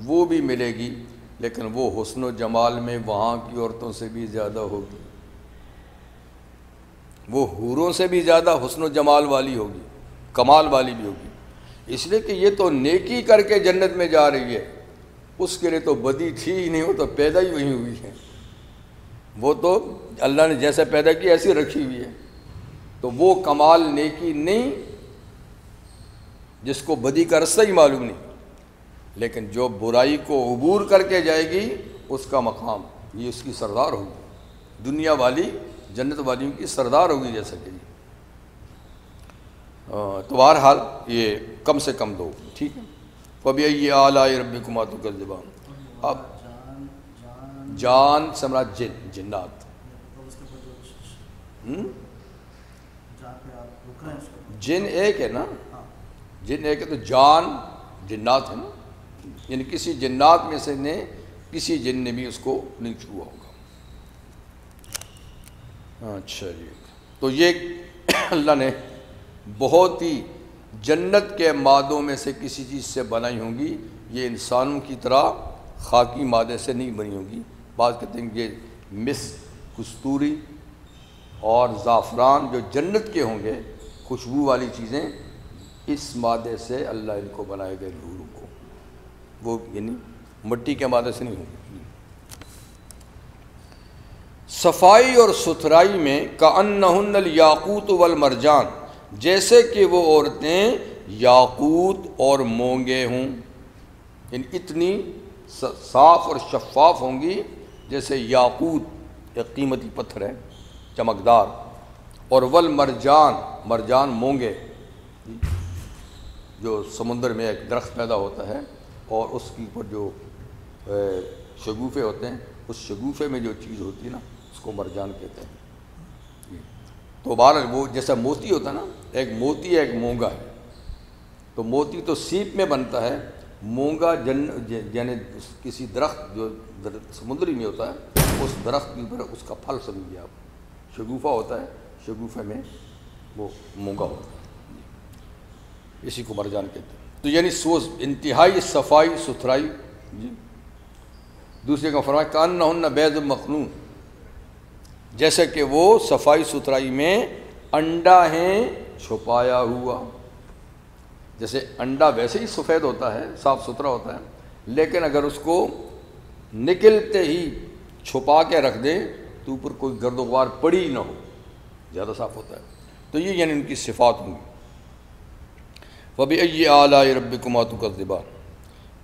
وہ بھی ملے گی، لیکن وہ حسن و جمال میں وہاں کی عورتوں سے بھی زیادہ ہوگی، وہ حوروں سے بھی زیادہ حسن و جمال والی ہوگی، کمال والی بھی ہوگی۔ اس لیے کہ یہ تو نیکی کر کے جنت میں جا رہی ہے، اس کے لیے تو بدی تھی ہی نہیں، وہ تو پیدا ہی وہی ہوئی ہے، وہ تو اللہ نے جیسے پیدا کی ایسی رکھی ہوئی ہے۔ تو وہ کمال نیکی نہیں جس کو بدی کا رستہ ہی معلوم نہیں، لیکن جو برائی کو عبور کر کے جائے گی اس کا مقام، یہ اس کی سردار ہوگی، دنیا والی جنت والیوں کی سردار ہوگی جیسا کہ تو بہرحال یہ کم سے کم دو، ٹھیک ہے۔ فَبِأَيِّ آلَاءِ رَبِّكُمَا تُكَذِّبَانِ۔ اب جان سے مراد جنات، جن ایک ہے نا، جن ایک ہے تو جان جنات ہے نا، یعنی کسی جنات میں سے نے کسی جن نے بھی اس کو نہیں چھوا ہوگا۔ اچھا جی، تو یہ اللہ نے بہت ہی جنت کے مادوں میں سے کسی چیز سے بنائی ہوں گی، یہ انسانوں کی طرح خاکی مادے سے نہیں بنی ہوں گی۔ بعض کہتے ہیں کہ یہ مسک، کستوری اور زعفران جو جنت کے ہوں گے، خوشبو والی چیزیں، اس مادے سے اللہ ان کو بنائے گئے حوروں کو، وہ یعنی مٹی کے مادے سے نہیں ہوں گے۔ صفائی اور ستھرائی میں کأنہن الیاقوت والمرجان، جیسے کہ وہ عورتیں یاقوت اور مونگے ہوں، یعنی اتنی صاف اور شفاف ہوں گی جیسے یاقوت ایک قیمتی پتھر ہے چمکدار، اور والمرجان، مرجان مونگے جو سمندر میں ایک درخت پیدا ہوتا ہے اور اس کے اوپر جو شگوفے ہوتے ہیں، اس شگوفے میں جو چیز ہوتی ہے نا اس کو مرجان کہتے ہیں۔ تو بہرحال وہ جیسا موتی ہوتا ہے نا، ایک موتی ہے ایک مونگا ہے، تو موتی تو سیپ میں بنتا ہے، مونگا یعنی کسی درخت جو سمندری میں ہوتا ہے، اس درخت کے اوپر اس کا پھل سمجھیے آپ، شگوفہ ہوتا ہے، شگوفے میں وہ مونگا ہوتا ہے، اسی کو مرجان کہتے ہیں۔ تو یعنی سوز انتہائی صفائی ستھرائی جی۔ دوسرے کا فرمایا کأنہن بیض مکنون، جیسے کہ وہ صفائی ستھرائی میں انڈا ہے چھپایا ہوا، جیسے انڈا ویسے ہی سفید ہوتا ہے، صاف ستھرا ہوتا ہے، لیکن اگر اس کو نکلتے ہی چھپا کے رکھ دیں تو اوپر کوئی گرد و غبار پڑی نہ ہو، زیادہ صاف ہوتا ہے۔ تو یہ یعنی ان کی صفات ہوں گی۔ فَبِأَيِّ آلَاءِ رَبِّكُمَا تُكَذِّبَانِ۔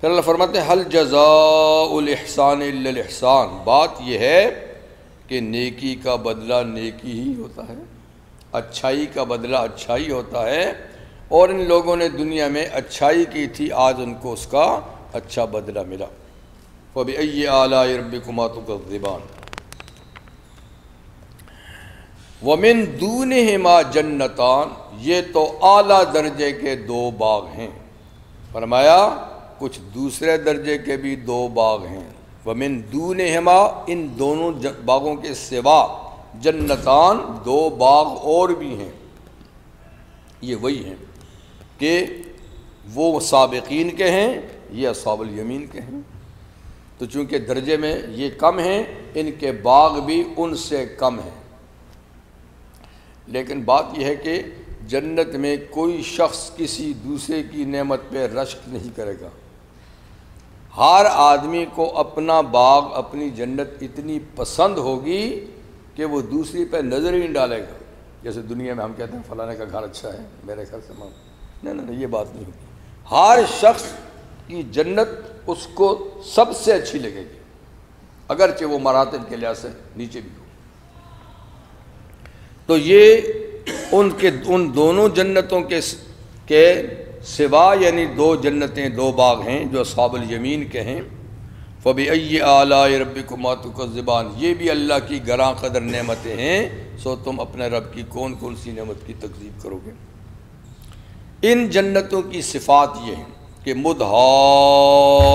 پھر اللہ فرماتے ہیں حَلْ جَزَاءُ الْإِحْسَانِ إِلَّا الْإِحْسَانُ، بات یہ ہے کہ نیکی کا بدلہ نیکی ہی ہوتا ہے، اچھائی کا بدلہ اچھائی ہوتا ہے، اور ان لوگوں نے دنیا میں اچھائی کی تھی، آج ان کو اس کا اچھا بدلہ ملا۔ فَبِأَيِّ آلَاءِ رَبِّكُمَا تُكَذِّبَانِ۔ وَمِن دُونِهِمَا جَنَّتَانِ، یہ تو اعلیٰ درجے کے دو باغ ہیں، فرمایا کچھ دوسرے درجے کے بھی دو باغ ہیں۔ وَمِن دُونِهِمَا، ان دونوں باغوں کے سوا، جنتان، دو باغ اور بھی ہیں۔ یہ وہی ہیں کہ وہ سابقین کے ہیں، یہ اصحاب الیمین کے ہیں۔ تو چونکہ درجے میں یہ کم ہیں، ان کے باغ بھی ان سے کم ہیں۔ لیکن بات یہ ہے کہ جنت میں کوئی شخص کسی دوسرے کی نعمت پہ رشک نہیں کرے گا۔ ہر آدمی کو اپنا باغ، اپنی جنت اتنی پسند ہوگی کہ وہ دوسری پہ نظر ہی نہیں ڈالے گا۔ جیسے دنیا میں ہم کہتے ہیں فلانے کا گھر اچھا ہے، میرے گھر سے نہیں، یہ بات نہیں ہوگی۔ ہر شخص کی جنت اس کو سب سے اچھی لگے گی، اگرچہ وہ مراتب کے لحاظ سے نیچے بھی ہو۔ تو یہ ان دونوں جنتوں کے سوا، یعنی دو جنتیں، دو باغ ہیں جو اصحاب الیمین کے ہیں۔ فَبِأَيِّ آلَاءِ رَبِّكُمَا تُكَذِّبَانِ، یہ بھی اللہ کی گراں قدر نعمتیں ہیں، سو تم اپنے رب کی کون کون سی نعمت کی تکذیب کرو گے۔ ان جنتوں کی صفات یہ ہیں کہ مدہامتان،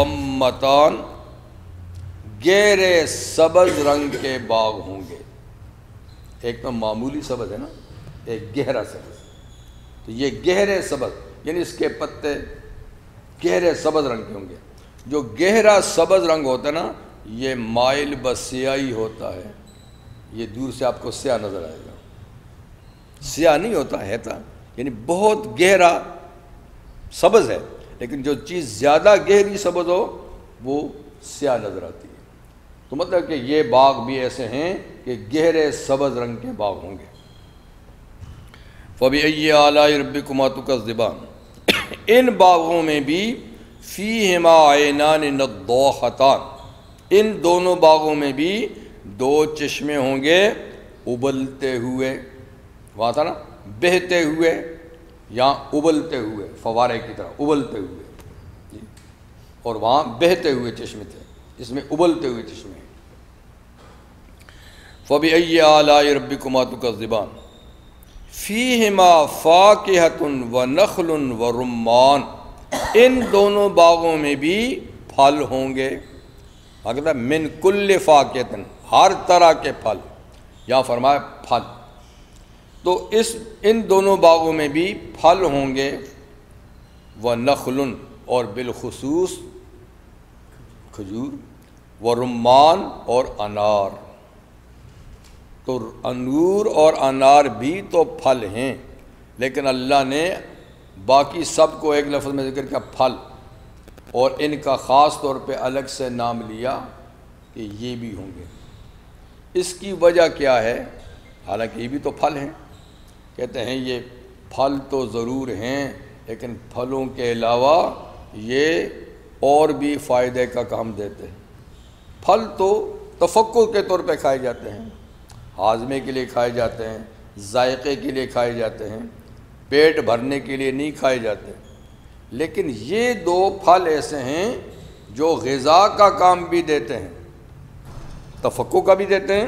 گہرے سبز رنگ کے باغ ہوں گے۔ ایک تو معمولی سبز ہے نا، ایک گہرا سبز، تو یہ گہرے سبز یعنی اس کے پتے گہرے سبز رنگ کے ہوں گے۔ جو گہرا سبز رنگ ہوتا ہے نا، یہ مائل بسیاہی ہوتا ہے، یہ دور سے آپ کو سیاہ نظر آئے گا، سیاہ نہیں ہوتا ہے تھا، یعنی بہت گہرا سبز ہے، لیکن جو چیز زیادہ گہری سبز ہو وہ سیاہ نظر آتی ہے۔ تو مطلب کہ یہ باغ بھی ایسے ہیں کہ گہرے سبز رنگ کے باغ ہوں گے۔ فَبِأَيِّ آلَاءِ رَبِّكُمَا تُكَذِّبَانِ، ان باغوں میں بھی فِيهِمَا عَيْنَانِ نَضَّاخَتَانِ، ان دونوں باغوں میں بھی دو چشمے ہوں گے ابلتے ہوئے، وہاں تھا نا بہتے ہوئے، یہاں ابلتے ہوئے، فوارے کی طرح ابلتے ہوئے، اور وہاں بہتے ہوئے چشمے تھے، اس میں ابلتے ہوئے چشمے ہیں۔ فَبِأَيِّ آلَاءِ رَبِّكُمَا تُكَذِّبَانِ فِيهِمَا فَاكِهَةٌ وَنَخْلٌ وَرُمَّانٌ، ان دونوں باغوں میں بھی پھل ہوں گے۔ اگر من کل فاکہۃ، ہر طرح کے پھل، یہاں فرمایا پھل، تو ان دونوں باغوں میں بھی پھل ہوں گے۔ وَنَخْلٌ، اور بالخصوص کھجور، ورمان، اور انار۔ تو انگور اور انار بھی تو پھل ہیں، لیکن اللہ نے باقی سب کو ایک لفظ میں ذکر کیا، پھل، اور ان کا خاص طور پہ الگ سے نام لیا کہ یہ بھی ہوں گے۔ اس کی وجہ کیا ہے؟ حالانکہ یہ بھی تو پھل ہیں، کہتے ہیں یہ پھل تو ضرور ہیں، لیکن پھلوں کے علاوہ یہ اور بھی فائدے کا کام دیتے ہیں۔ پھل تو تفکر کے طور پہ کھائے جاتے ہیں، ہاضمے کے لیے کھائے جاتے ہیں، ذائقے کے لیے کھائے جاتے ہیں، پیٹ بھرنے کے لیے نہیں کھائے جاتے۔ لیکن یہ دو پھل ایسے ہیں جو غذا کا کام بھی دیتے ہیں، تفکر کا بھی دیتے ہیں۔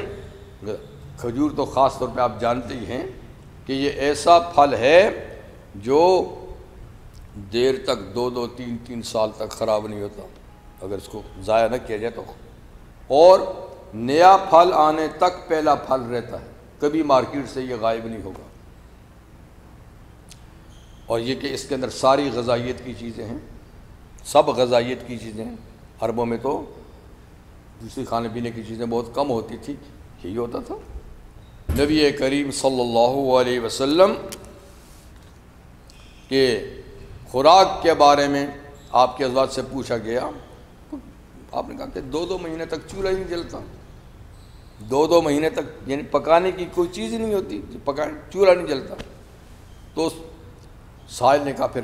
کھجور تو خاص طور پہ آپ جانتے ہی ہیں کہ یہ ایسا پھل ہے جو دیر تک 2-3 سال تک خراب نہیں ہوتا اگر اس کو ضائع نہ کیا جائے تو، اور نیا پھل آنے تک پہلا پھل رہتا ہے، کبھی مارکیٹ سے یہ غائب نہیں ہوگا۔ اور یہ کہ اس کے اندر ساری غذائیت کی چیزیں ہیں، سب غذائیت کی چیزیں ہیں۔ عربوں میں تو دوسری کھانے پینے کی چیزیں بہت کم ہوتی تھی، یہی ہوتا تھا۔ نبی کریم صلی اللہ علیہ وسلم کے خوراک کے بارے میں آپ کے ازواج سے پوچھا گیا، آپ نے کہا کہ 2 مہینے تک چولہا ہی نہیں جلتا، 2 مہینے تک یعنی پکانے کی کوئی چیز ہی نہیں ہوتی، چولہا نہیں جلتا۔ تو سائل نے کہا پھر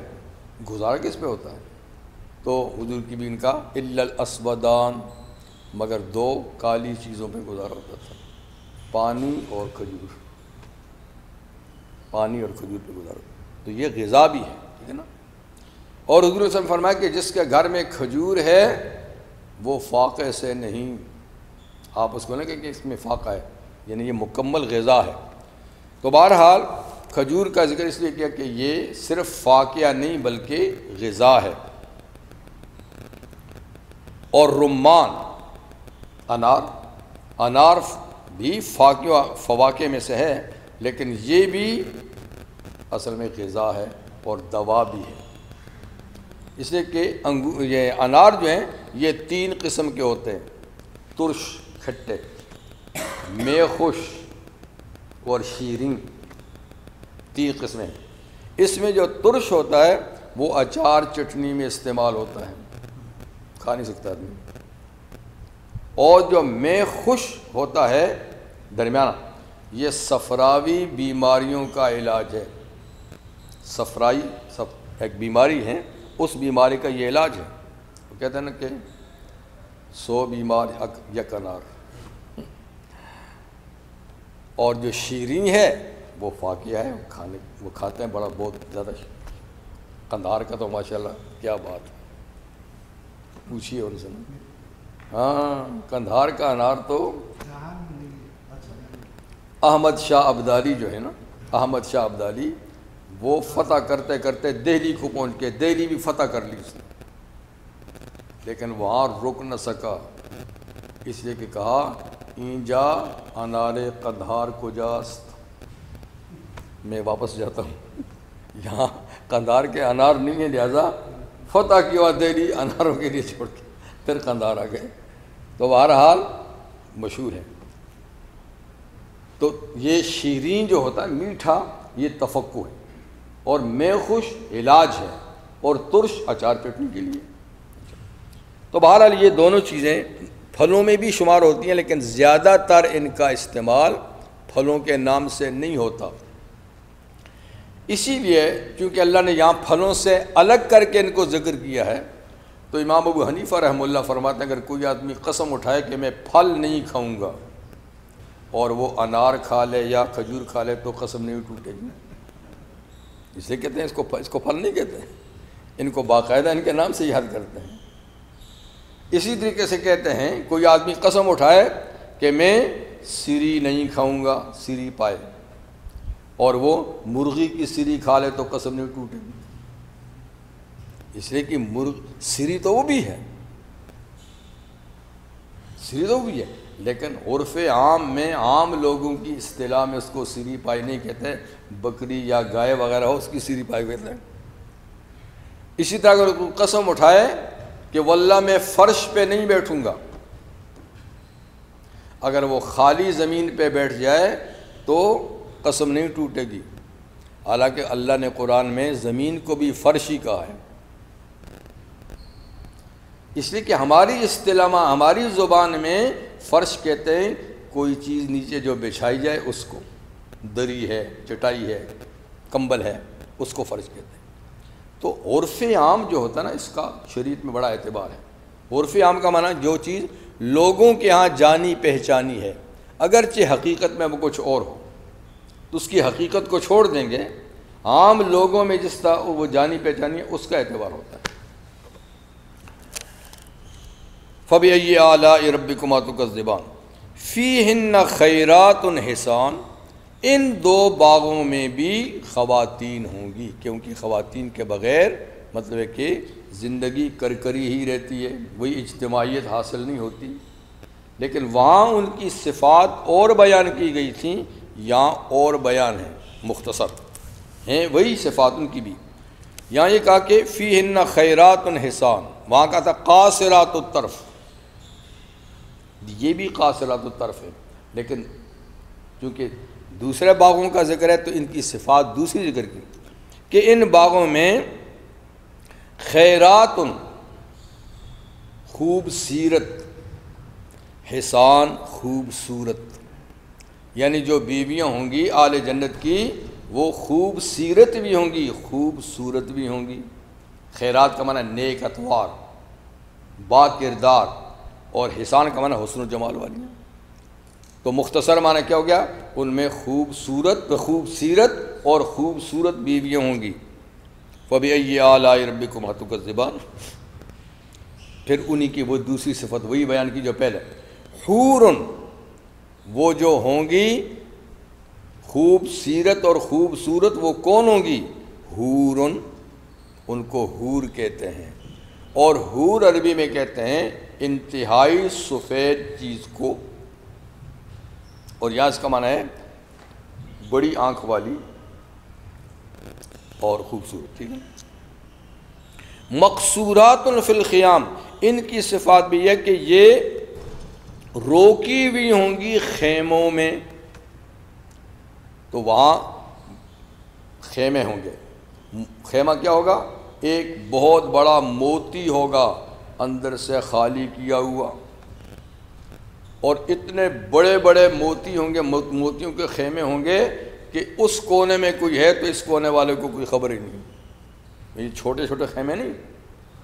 گزارا کس پہ ہوتا ہے؟ تو حضور کی بھی ان کا الا الاسودان، مگر 2 کالی چیزوں پہ گزارا ہوتا تھا، پانی اور کھجور، پانی اور کھجور پہ گزارا ہوتا۔ تو یہ غذا بھی ہے، ٹھیک ہے نا۔ اور حضور صلی اللہ علیہ وسلم فرمایا کہ جس کے گھر میں کھجور ہے وہ فاقے سے نہیں، آپ اس کو نہ کہ اس میں فاقہ ہے، یعنی یہ مکمل غذا ہے۔ تو بہرحال کھجور کا ذکر اس لیے کیا کہ یہ صرف فاقہ نہیں بلکہ غذا ہے۔ اور رمان، انار بھی فواکہ میں سے ہے، لیکن یہ بھی اصل میں غذا ہے اور دوا بھی ہے، اس لیے کہ یہ انار جو ہیں یہ 3 قسم کے ہوتے ہیں، ترش کھٹے، میخوش اور شیرین، 3 قسمیں ہیں۔ اس میں جو ترش ہوتا ہے وہ اچار چٹنی میں استعمال ہوتا ہے، کھا نہیں سکتا آدمی، اور جو میخوش ہوتا ہے درمیانہ، یہ صفراوی بیماریوں کا علاج ہے۔ صفرائی ایک بیماری ہے، اس بیماری کا یہ علاج ہے۔ وہ کہتے ہیں نا کہ 100 بیمار یک انار۔ اور جو شیرین ہے وہ فاقیہ ہے، وہ کھاتے ہیں بہت زیادہ۔ قندھار کا تو ماشاءاللہ کیا بات ہے، پوچھیے ان سے۔ ہاں، قندھار کا انار تو احمد شاہ ابدالی جو ہے نا، احمد شاہ ابدالی، وہ فتح کرتے کرتے دہلی کو پہنچ کے دہلی بھی فتح کر لی اس نے، لیکن وہاں رک نہ سکا، اس لیے کہ کہا اینجا انار قندھار کو جاست، میں واپس جاتا ہوں، یہاں قندھار کے انار نہیں ہیں، لہذا فتح کیا دہلی اناروں کے لیے چھوڑ کے پھر قندھار آ گئے۔ تو بہرحال مشہور ہے۔ تو یہ شیرین جو ہوتا ہے میٹھا، یہ تفقع ہے، اور میخوش علاج ہے، اور ترش اچار چٹنی کے لیے۔ تو بہرحال یہ دونوں چیزیں پھلوں میں بھی شمار ہوتی ہیں، لیکن زیادہ تر ان کا استعمال پھلوں کے نام سے نہیں ہوتا، اسی لیے چونکہ اللہ نے یہاں پھلوں سے الگ کر کے ان کو ذکر کیا ہے، تو امام ابو حنیفہ رحمہ اللہ فرماتے ہیں اگر کوئی آدمی قسم اٹھائے کہ میں پھل نہیں کھاؤں گا، اور وہ انار کھا لے یا کھجور کھا لے، تو قسم نہیں ٹوٹے گی۔ اس لیے کہتے ہیں اس کو پھل نہیں کہتے ہیں، ان کو باقاعدہ ان کے نام سے یاد کرتے ہیں۔ اسی طریقے سے کہتے ہیں کوئی آدمی قسم اٹھائے کہ میں سری نہیں کھاؤں گا، سری پائے، اور وہ مرغی کی سری کھا لے تو قسم نہیں ٹوٹے گی، اس لیے کہ سری تو وہ بھی ہے، سری تو وہ بھی ہے، لیکن عرف عام میں عام لوگوں کی اصطلاح میں اس کو سری پائی نہیں کہتے، بکری یا گائے وغیرہ ہو اس کی سری پائی کہتے ہیں۔ اسی طرح اگر کوئی قسم اٹھائے کہ واللہ میں فرش پہ نہیں بیٹھوں گا، اگر وہ خالی زمین پہ بیٹھ جائے تو قسم نہیں ٹوٹے گی، حالانکہ اللہ نے قرآن میں زمین کو بھی فرش ہی کہا ہے، اس لیے کہ ہماری اصطلاح میں ہماری زبان میں فرش کہتے ہیں کوئی چیز نیچے جو بچھائی جائے اس کو، دری ہے، چٹائی ہے، کمبل ہے، اس کو فرش کہتے ہیں۔ تو عرف عام جو ہوتا ہے نا، اس کا شریعت میں بڑا اعتبار ہے۔ عرف عام کا معنی جو چیز لوگوں کے ہاں جانی پہچانی ہے، اگرچہ حقیقت میں وہ کچھ اور ہو، تو اس کی حقیقت کو چھوڑ دیں گے، عام لوگوں میں جس طرح وہ جانی پہچانی ہے اس کا اعتبار ہوتا ہے۔ فَبِأَيِّ آلَاءِ رَبِّكُمَا تُكَذِّبَانِ فِيهِنَّ خَيْرَاتٌ حِسَانٌ، ان 2 باغوں میں بھی خواتین ہوں گی، کیونکہ خواتین کے بغیر مطلب ہے کہ زندگی کرکری ہی رہتی ہے، وہی اجتماعیت حاصل نہیں ہوتی، لیکن وہاں ان کی صفات اور بیان کی گئی تھیں، یہاں اور بیان ہیں، مختصر ہیں وہی صفات ان کی بھی۔ یہاں یہ کہا کہ فِيهِنَّ خَيْرَاتٌ حِسَانٌ، وہاں کہا تھا قاصرات الطرف، یہ بھی قاصرات الطرف ہے، لیکن چونکہ دوسرے باغوں کا ذکر ہے تو ان کی صفات دوسری ذکر کی کہ ان باغوں میں خیرات خوبصورت، حسان خوبصورت، یعنی جو بیویاں ہوں گی آل جنت کی وہ خوبصورت بھی ہوں گی خوبصورت بھی ہوں گی۔ خیرات کا معنی نیک اطوار، با کردار، اور حسان کا معنی حسن و جمال والی۔ تو مختصر معنی کیا ہو گیا؟ ان میں خوبصورت اور خوبصورت بیویاں ہوں گی۔ فَبِأَيِّ آلَاءِ رَبِّكُمَا تُكَذِّبَانِ، پھر انہی کی وہ دوسری صفت وہی بیان کی جو پہلے، حورن، وہ جو ہوں گی خوبصورت اور خوبصورت، وہ کون ہوں گی؟ حورن، ان کو حور کہتے ہیں، اور حور عربی میں کہتے ہیں انتہائی سفید چیز کو، اور یہاں اس کا معنی ہے بڑی آنکھ والی اور خوبصورت، ٹھیک ہے۔ مقصورات فی الخیام، ان کی صفات بھی ہے کہ یہ روکی ہوئی ہوں گی خیموں میں، تو وہاں خیمے ہوں گے۔ خیمہ کیا ہوگا؟ ایک بہت بڑا موتی ہوگا اندر سے خالی کیا ہوا، اور اتنے بڑے بڑے موتی ہوں گے، موتیوں کے خیمے ہوں گے کہ اس کونے میں کوئی ہے تو اس کونے والے کو کوئی خبر ہی نہیں۔ یہ چھوٹے چھوٹے خیمے نہیں،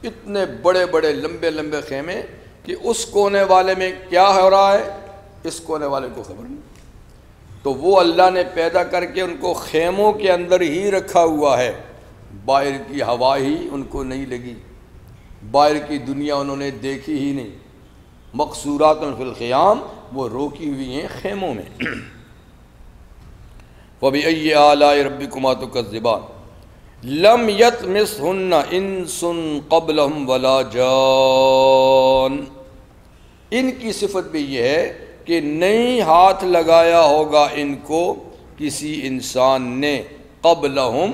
اتنے بڑے بڑے لمبے لمبے خیمے کہ اس کونے والے میں کیا ہو رہا ہے اس کونے والے کو خبر نہیں۔ تو وہ اللہ نے پیدا کر کے ان کو خیموں کے اندر ہی رکھا ہوا ہے، باہر کی ہوا ہی ان کو نہیں لگی، باہر کی دنیا انہوں نے دیکھی ہی نہیں۔ مقصورات فی الخیام، وہ روکی ہوئی ہیں خیموں میں۔ وَبِأَيِّ آلَاءِ رَبِّكُمَا تُكَذِّبَانِ لَمْ يَطْمِثْهُنَّ إِنسٌ قَبْلَهُمْ وَلَا جَانٌ، ان کی صفت بھی یہ ہے کہ نہیں ہاتھ لگایا ہوگا ان کو کسی انسان نے، قبلہم،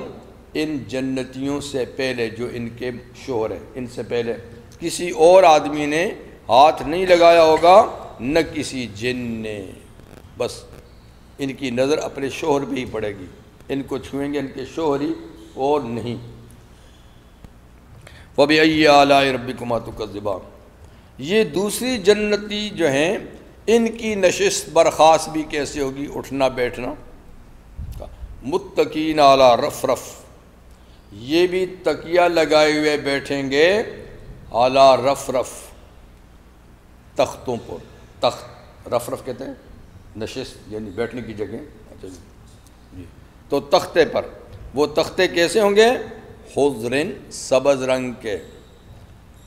ان جنتیوں سے پہلے جو ان کے شوہر ہیں، ان سے پہلے کسی اور آدمی نے ہاتھ نہیں لگایا ہوگا، نہ کسی جن نے، بس ان کی نظر اپنے شوہر پہ ہی پڑے گی، ان کو چھوئیں گے ان کے شوہر ہی اور نہیں۔ وَبِأَيِّ آلَاءِ رَبِّكُمَا تُكَذِّبَانِ، یہ دوسری جنتی جو ہیں ان کی نشست برخاست بھی کیسے ہوگی، اٹھنا بیٹھنا، متقین علی رفرف، یہ بھی تکیہ لگائے ہوئے بیٹھیں گے، علی رفرف، تختوں پر، تخت رفرف کہتے ہیں نشست یعنی بیٹھنے کی جگہ، اچھا جی، تو تختے پر، وہ تختے کیسے ہوں گے؟ خضرن، سبز رنگ کے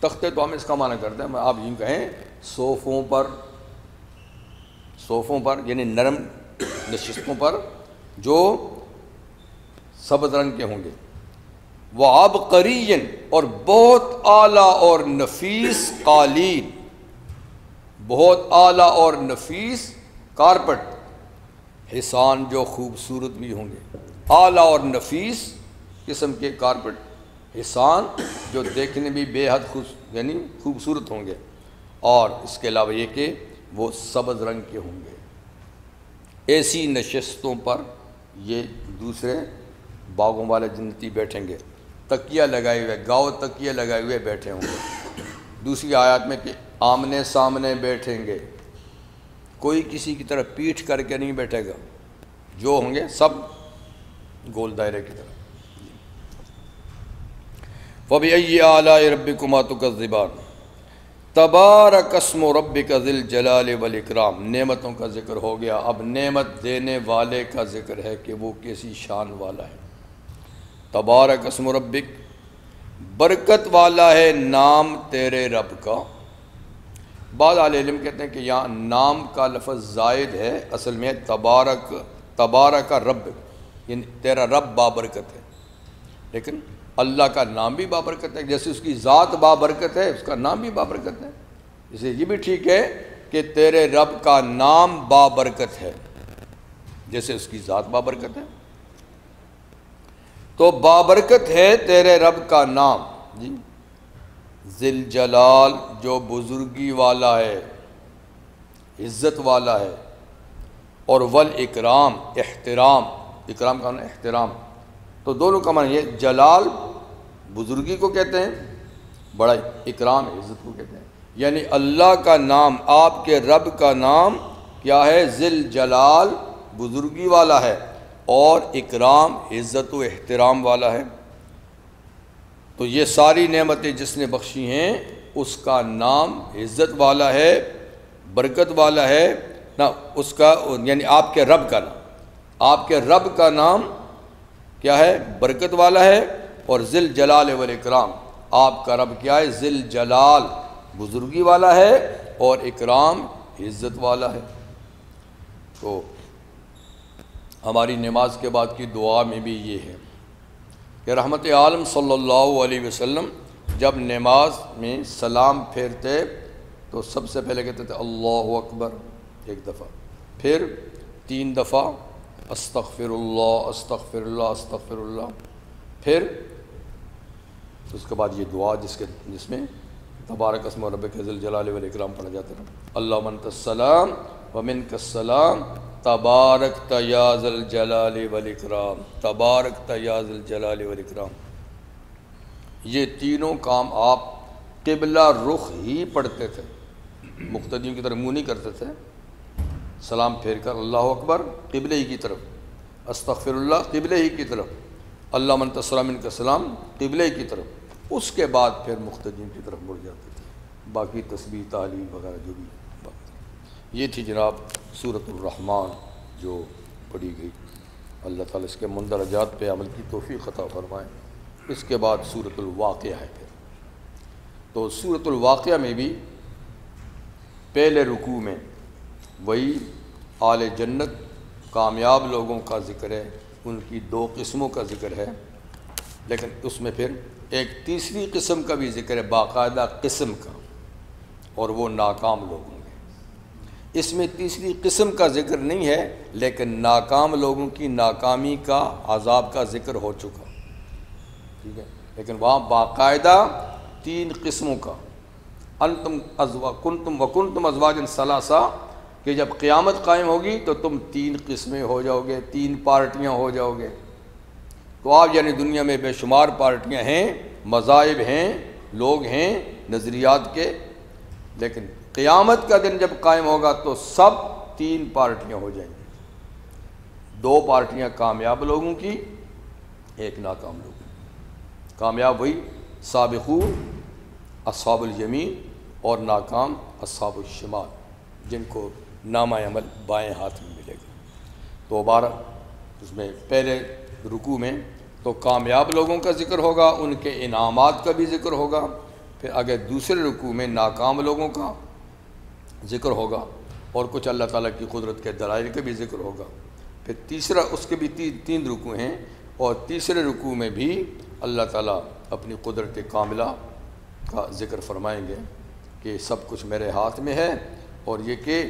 تختے، تو ہم اس کا معنی کرتے ہیں، آپ یوں کہیں صوفوں پر یعنی نرم نشستوں پر جو سبز رنگ کے ہوں گے۔ وَعَبْقَرِيٍّ، اور بہت اعلیٰ اور نفیس قالین، بہت اعلیٰ اور نفیس کارپٹ، حسان، جو خوبصورت بھی ہوں گے، اعلیٰ اور نفیس قسم کے کارپٹ، حسان، جو دیکھنے بھی بے حد یعنی خوبصورت ہوں گے، اور اس کے علاوہ یہ کہ وہ سبز رنگ کے ہوں گے۔ ایسی نشستوں پر یہ دوسرے باغوں والے جنتی بیٹھیں گے، تکیہ لگائے ہوئے، گاؤ تکیہ لگائے ہوئے بیٹھے ہوں گے۔ دوسری آیات میں کہ آمنے سامنے بیٹھیں گے، کوئی کسی کی طرف پیٹھ کر کے نہیں بیٹھے گا، جو ہوں گے سب گول دائرے کی طرف۔ فَبِأَيِّ آلَاءِ رَبِّكُمَا تُكَذِّبَانِ تَبَارَكَ اسْمُ رَبِّكَ ذِي الْجَلَالِ وَالْإِكْرَامِ، نعمتوں کا ذکر ہو گیا، اب نعمت دینے والے کا ذکر ہے کہ وہ کیسی شان والا ہے۔ تبارک اسم ربک، برکت والا ہے نام تیرے رب کا۔ بعض اہل علم کہتے ہیں کہ یہاں نام کا لفظ زائد ہے، اصل میں تبارک رب، یعنی تیرا رب بابرکت ہے، لیکن اللہ کا نام بھی بابرکت ہے، جیسے اس کی ذات بابرکت ہے اس کا نام بھی بابرکت ہے، اس لیے یہ بھی ٹھیک ہے کہ تیرے رب کا نام بابرکت ہے جیسے اس کی ذات بابرکت ہے۔ تو بابرکت ہے تیرے رب کا نام، جی، ذی الجلال، جو بزرگی والا ہے، عزت والا ہے، اور والاکرام احترام، اکرام کا معنی احترام، تو دونوں کا معنی یہ جلال بزرگی کو کہتے ہیں، بڑا اکرام عزت کو کہتے ہیں، یعنی اللہ کا نام، آپ کے رب کا نام کیا ہے؟ ذل جلال بزرگی والا ہے، اور اکرام عزت و احترام والا ہے۔ تو یہ ساری نعمتیں جس نے بخشی ہیں اس کا نام عزت والا ہے، برکت والا ہے نا، اس کا یعنی آپ کے رب کا نام، آپ کے رب کا نام کیا ہے؟ برکت والا ہے، اور ذل جلال والاکرام، آپ کا رب کیا ہے؟ ذل جلال بزرگی والا ہے اور اکرام عزت والا ہے۔ تو ہماری نماز کے بعد کی دعا میں بھی یہ ہے کہ رحمت عالم صلی اللہ علیہ وسلم جب نماز میں سلام پھیرتے تو سب سے پہلے کہتے تھے اللہ اکبر ایک دفعہ، پھر 3 دفعہ استغفر اللہ استغفر اللہ استغفر اللہ، پھر اس کے بعد یہ دعا جس میں تبارک اسم ربک ذی الجلال والاکرام پڑھا جاتا ہے، اللہم انت السلام ومنک السلام تبارکت یا ذی الجلال والاکرام، تبارکت یا ذی الجلال والاکرام۔ یہ تینوں کام آپ قبلہ رخ ہی پڑھتے تھے، مقتدیوں کی طرف منہ نہیں کرتے تھے، سلام پھیر کر اللہ اکبر قبلے ہی کی طرف، استغفر اللہ قبلے ہی کی طرف، اللہم انت السلام منک السلام قبلے ہی کی طرف، اس کے بعد پھر مقتدیوں کی طرف مڑ جاتے تھے، باقی تسبیح تحلیل وغیرہ جو بھی باقی۔ یہ تھی جناب سورۃ الرحمن جو پڑھی گئی، اللہ تعالیٰ اس کے مندرجات پہ عمل کی توفیق عطا فرمائے۔ اس کے بعد سورۃ الواقعہ ہے پھر، تو سورۃ الواقعہ میں بھی پہلے رکوع میں وہی آل جنت کامیاب لوگوں کا ذکر ہے، ان کی 2 قسموں کا ذکر ہے، لیکن اس میں پھر ایک تیسری قسم کا بھی ذکر ہے، باقاعدہ قسم کا، اور وہ ناکام لوگوں کے۔ اس میں تیسری قسم کا ذکر نہیں ہے، لیکن ناکام لوگوں کی ناکامی کا عذاب کا ذکر ہو چکا، ٹھیک ہے، لیکن وہاں باقاعدہ 3 قسموں کا، انتم کنتم ازواجا ثلاثہ، کہ جب قیامت قائم ہوگی تو تم 3 قسمیں ہو جاؤ گے، 3 پارٹیاں ہو جاؤ گے۔ تو آپ یعنی دنیا میں بے شمار پارٹیاں ہیں، مذاہب ہیں، لوگ ہیں نظریات کے، لیکن قیامت کا دن جب قائم ہوگا تو سب 3 پارٹیاں ہو جائیں گی، 2 پارٹیاں کامیاب لوگوں کی، ایک ناکام لوگوں کی۔ کامیاب وہی سابقون اصحاب الیمین، اور ناکام اصحاب الشمال، جن کو نامہ عمل بائیں ہاتھ میں ملے گا۔ تو 12 اس میں پہلے رکوع میں تو کامیاب لوگوں کا ذکر ہوگا، ان کے انعامات کا بھی ذکر ہوگا، پھر آگے دوسرے رکوع میں ناکام لوگوں کا ذکر ہوگا، اور کچھ اللہ تعالیٰ کی قدرت کے دلائل کا بھی ذکر ہوگا، پھر تیسرا اس کے بھی 3 رکوع ہیں، اور تیسرے رکوع میں بھی اللہ تعالیٰ اپنی قدرت کاملہ کا ذکر فرمائیں گے کہ سب کچھ میرے ہاتھ میں ہے، اور یہ کہ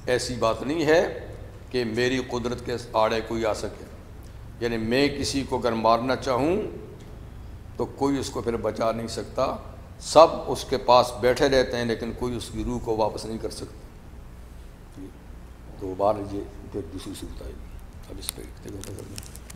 ایسی بات نہیں ہے کہ میری قدرت کے آڑے کوئی آ سکے، یعنی میں کسی کو اگر مارنا چاہوں تو کوئی اس کو پھر بچا نہیں سکتا، سب اس کے پاس بیٹھے رہتے ہیں لیکن کوئی اس کی روح کو واپس نہیں کر سکتا۔ تو بار یہ پھر دوسری صورت آئے گی، اب اس پہ کر دیں۔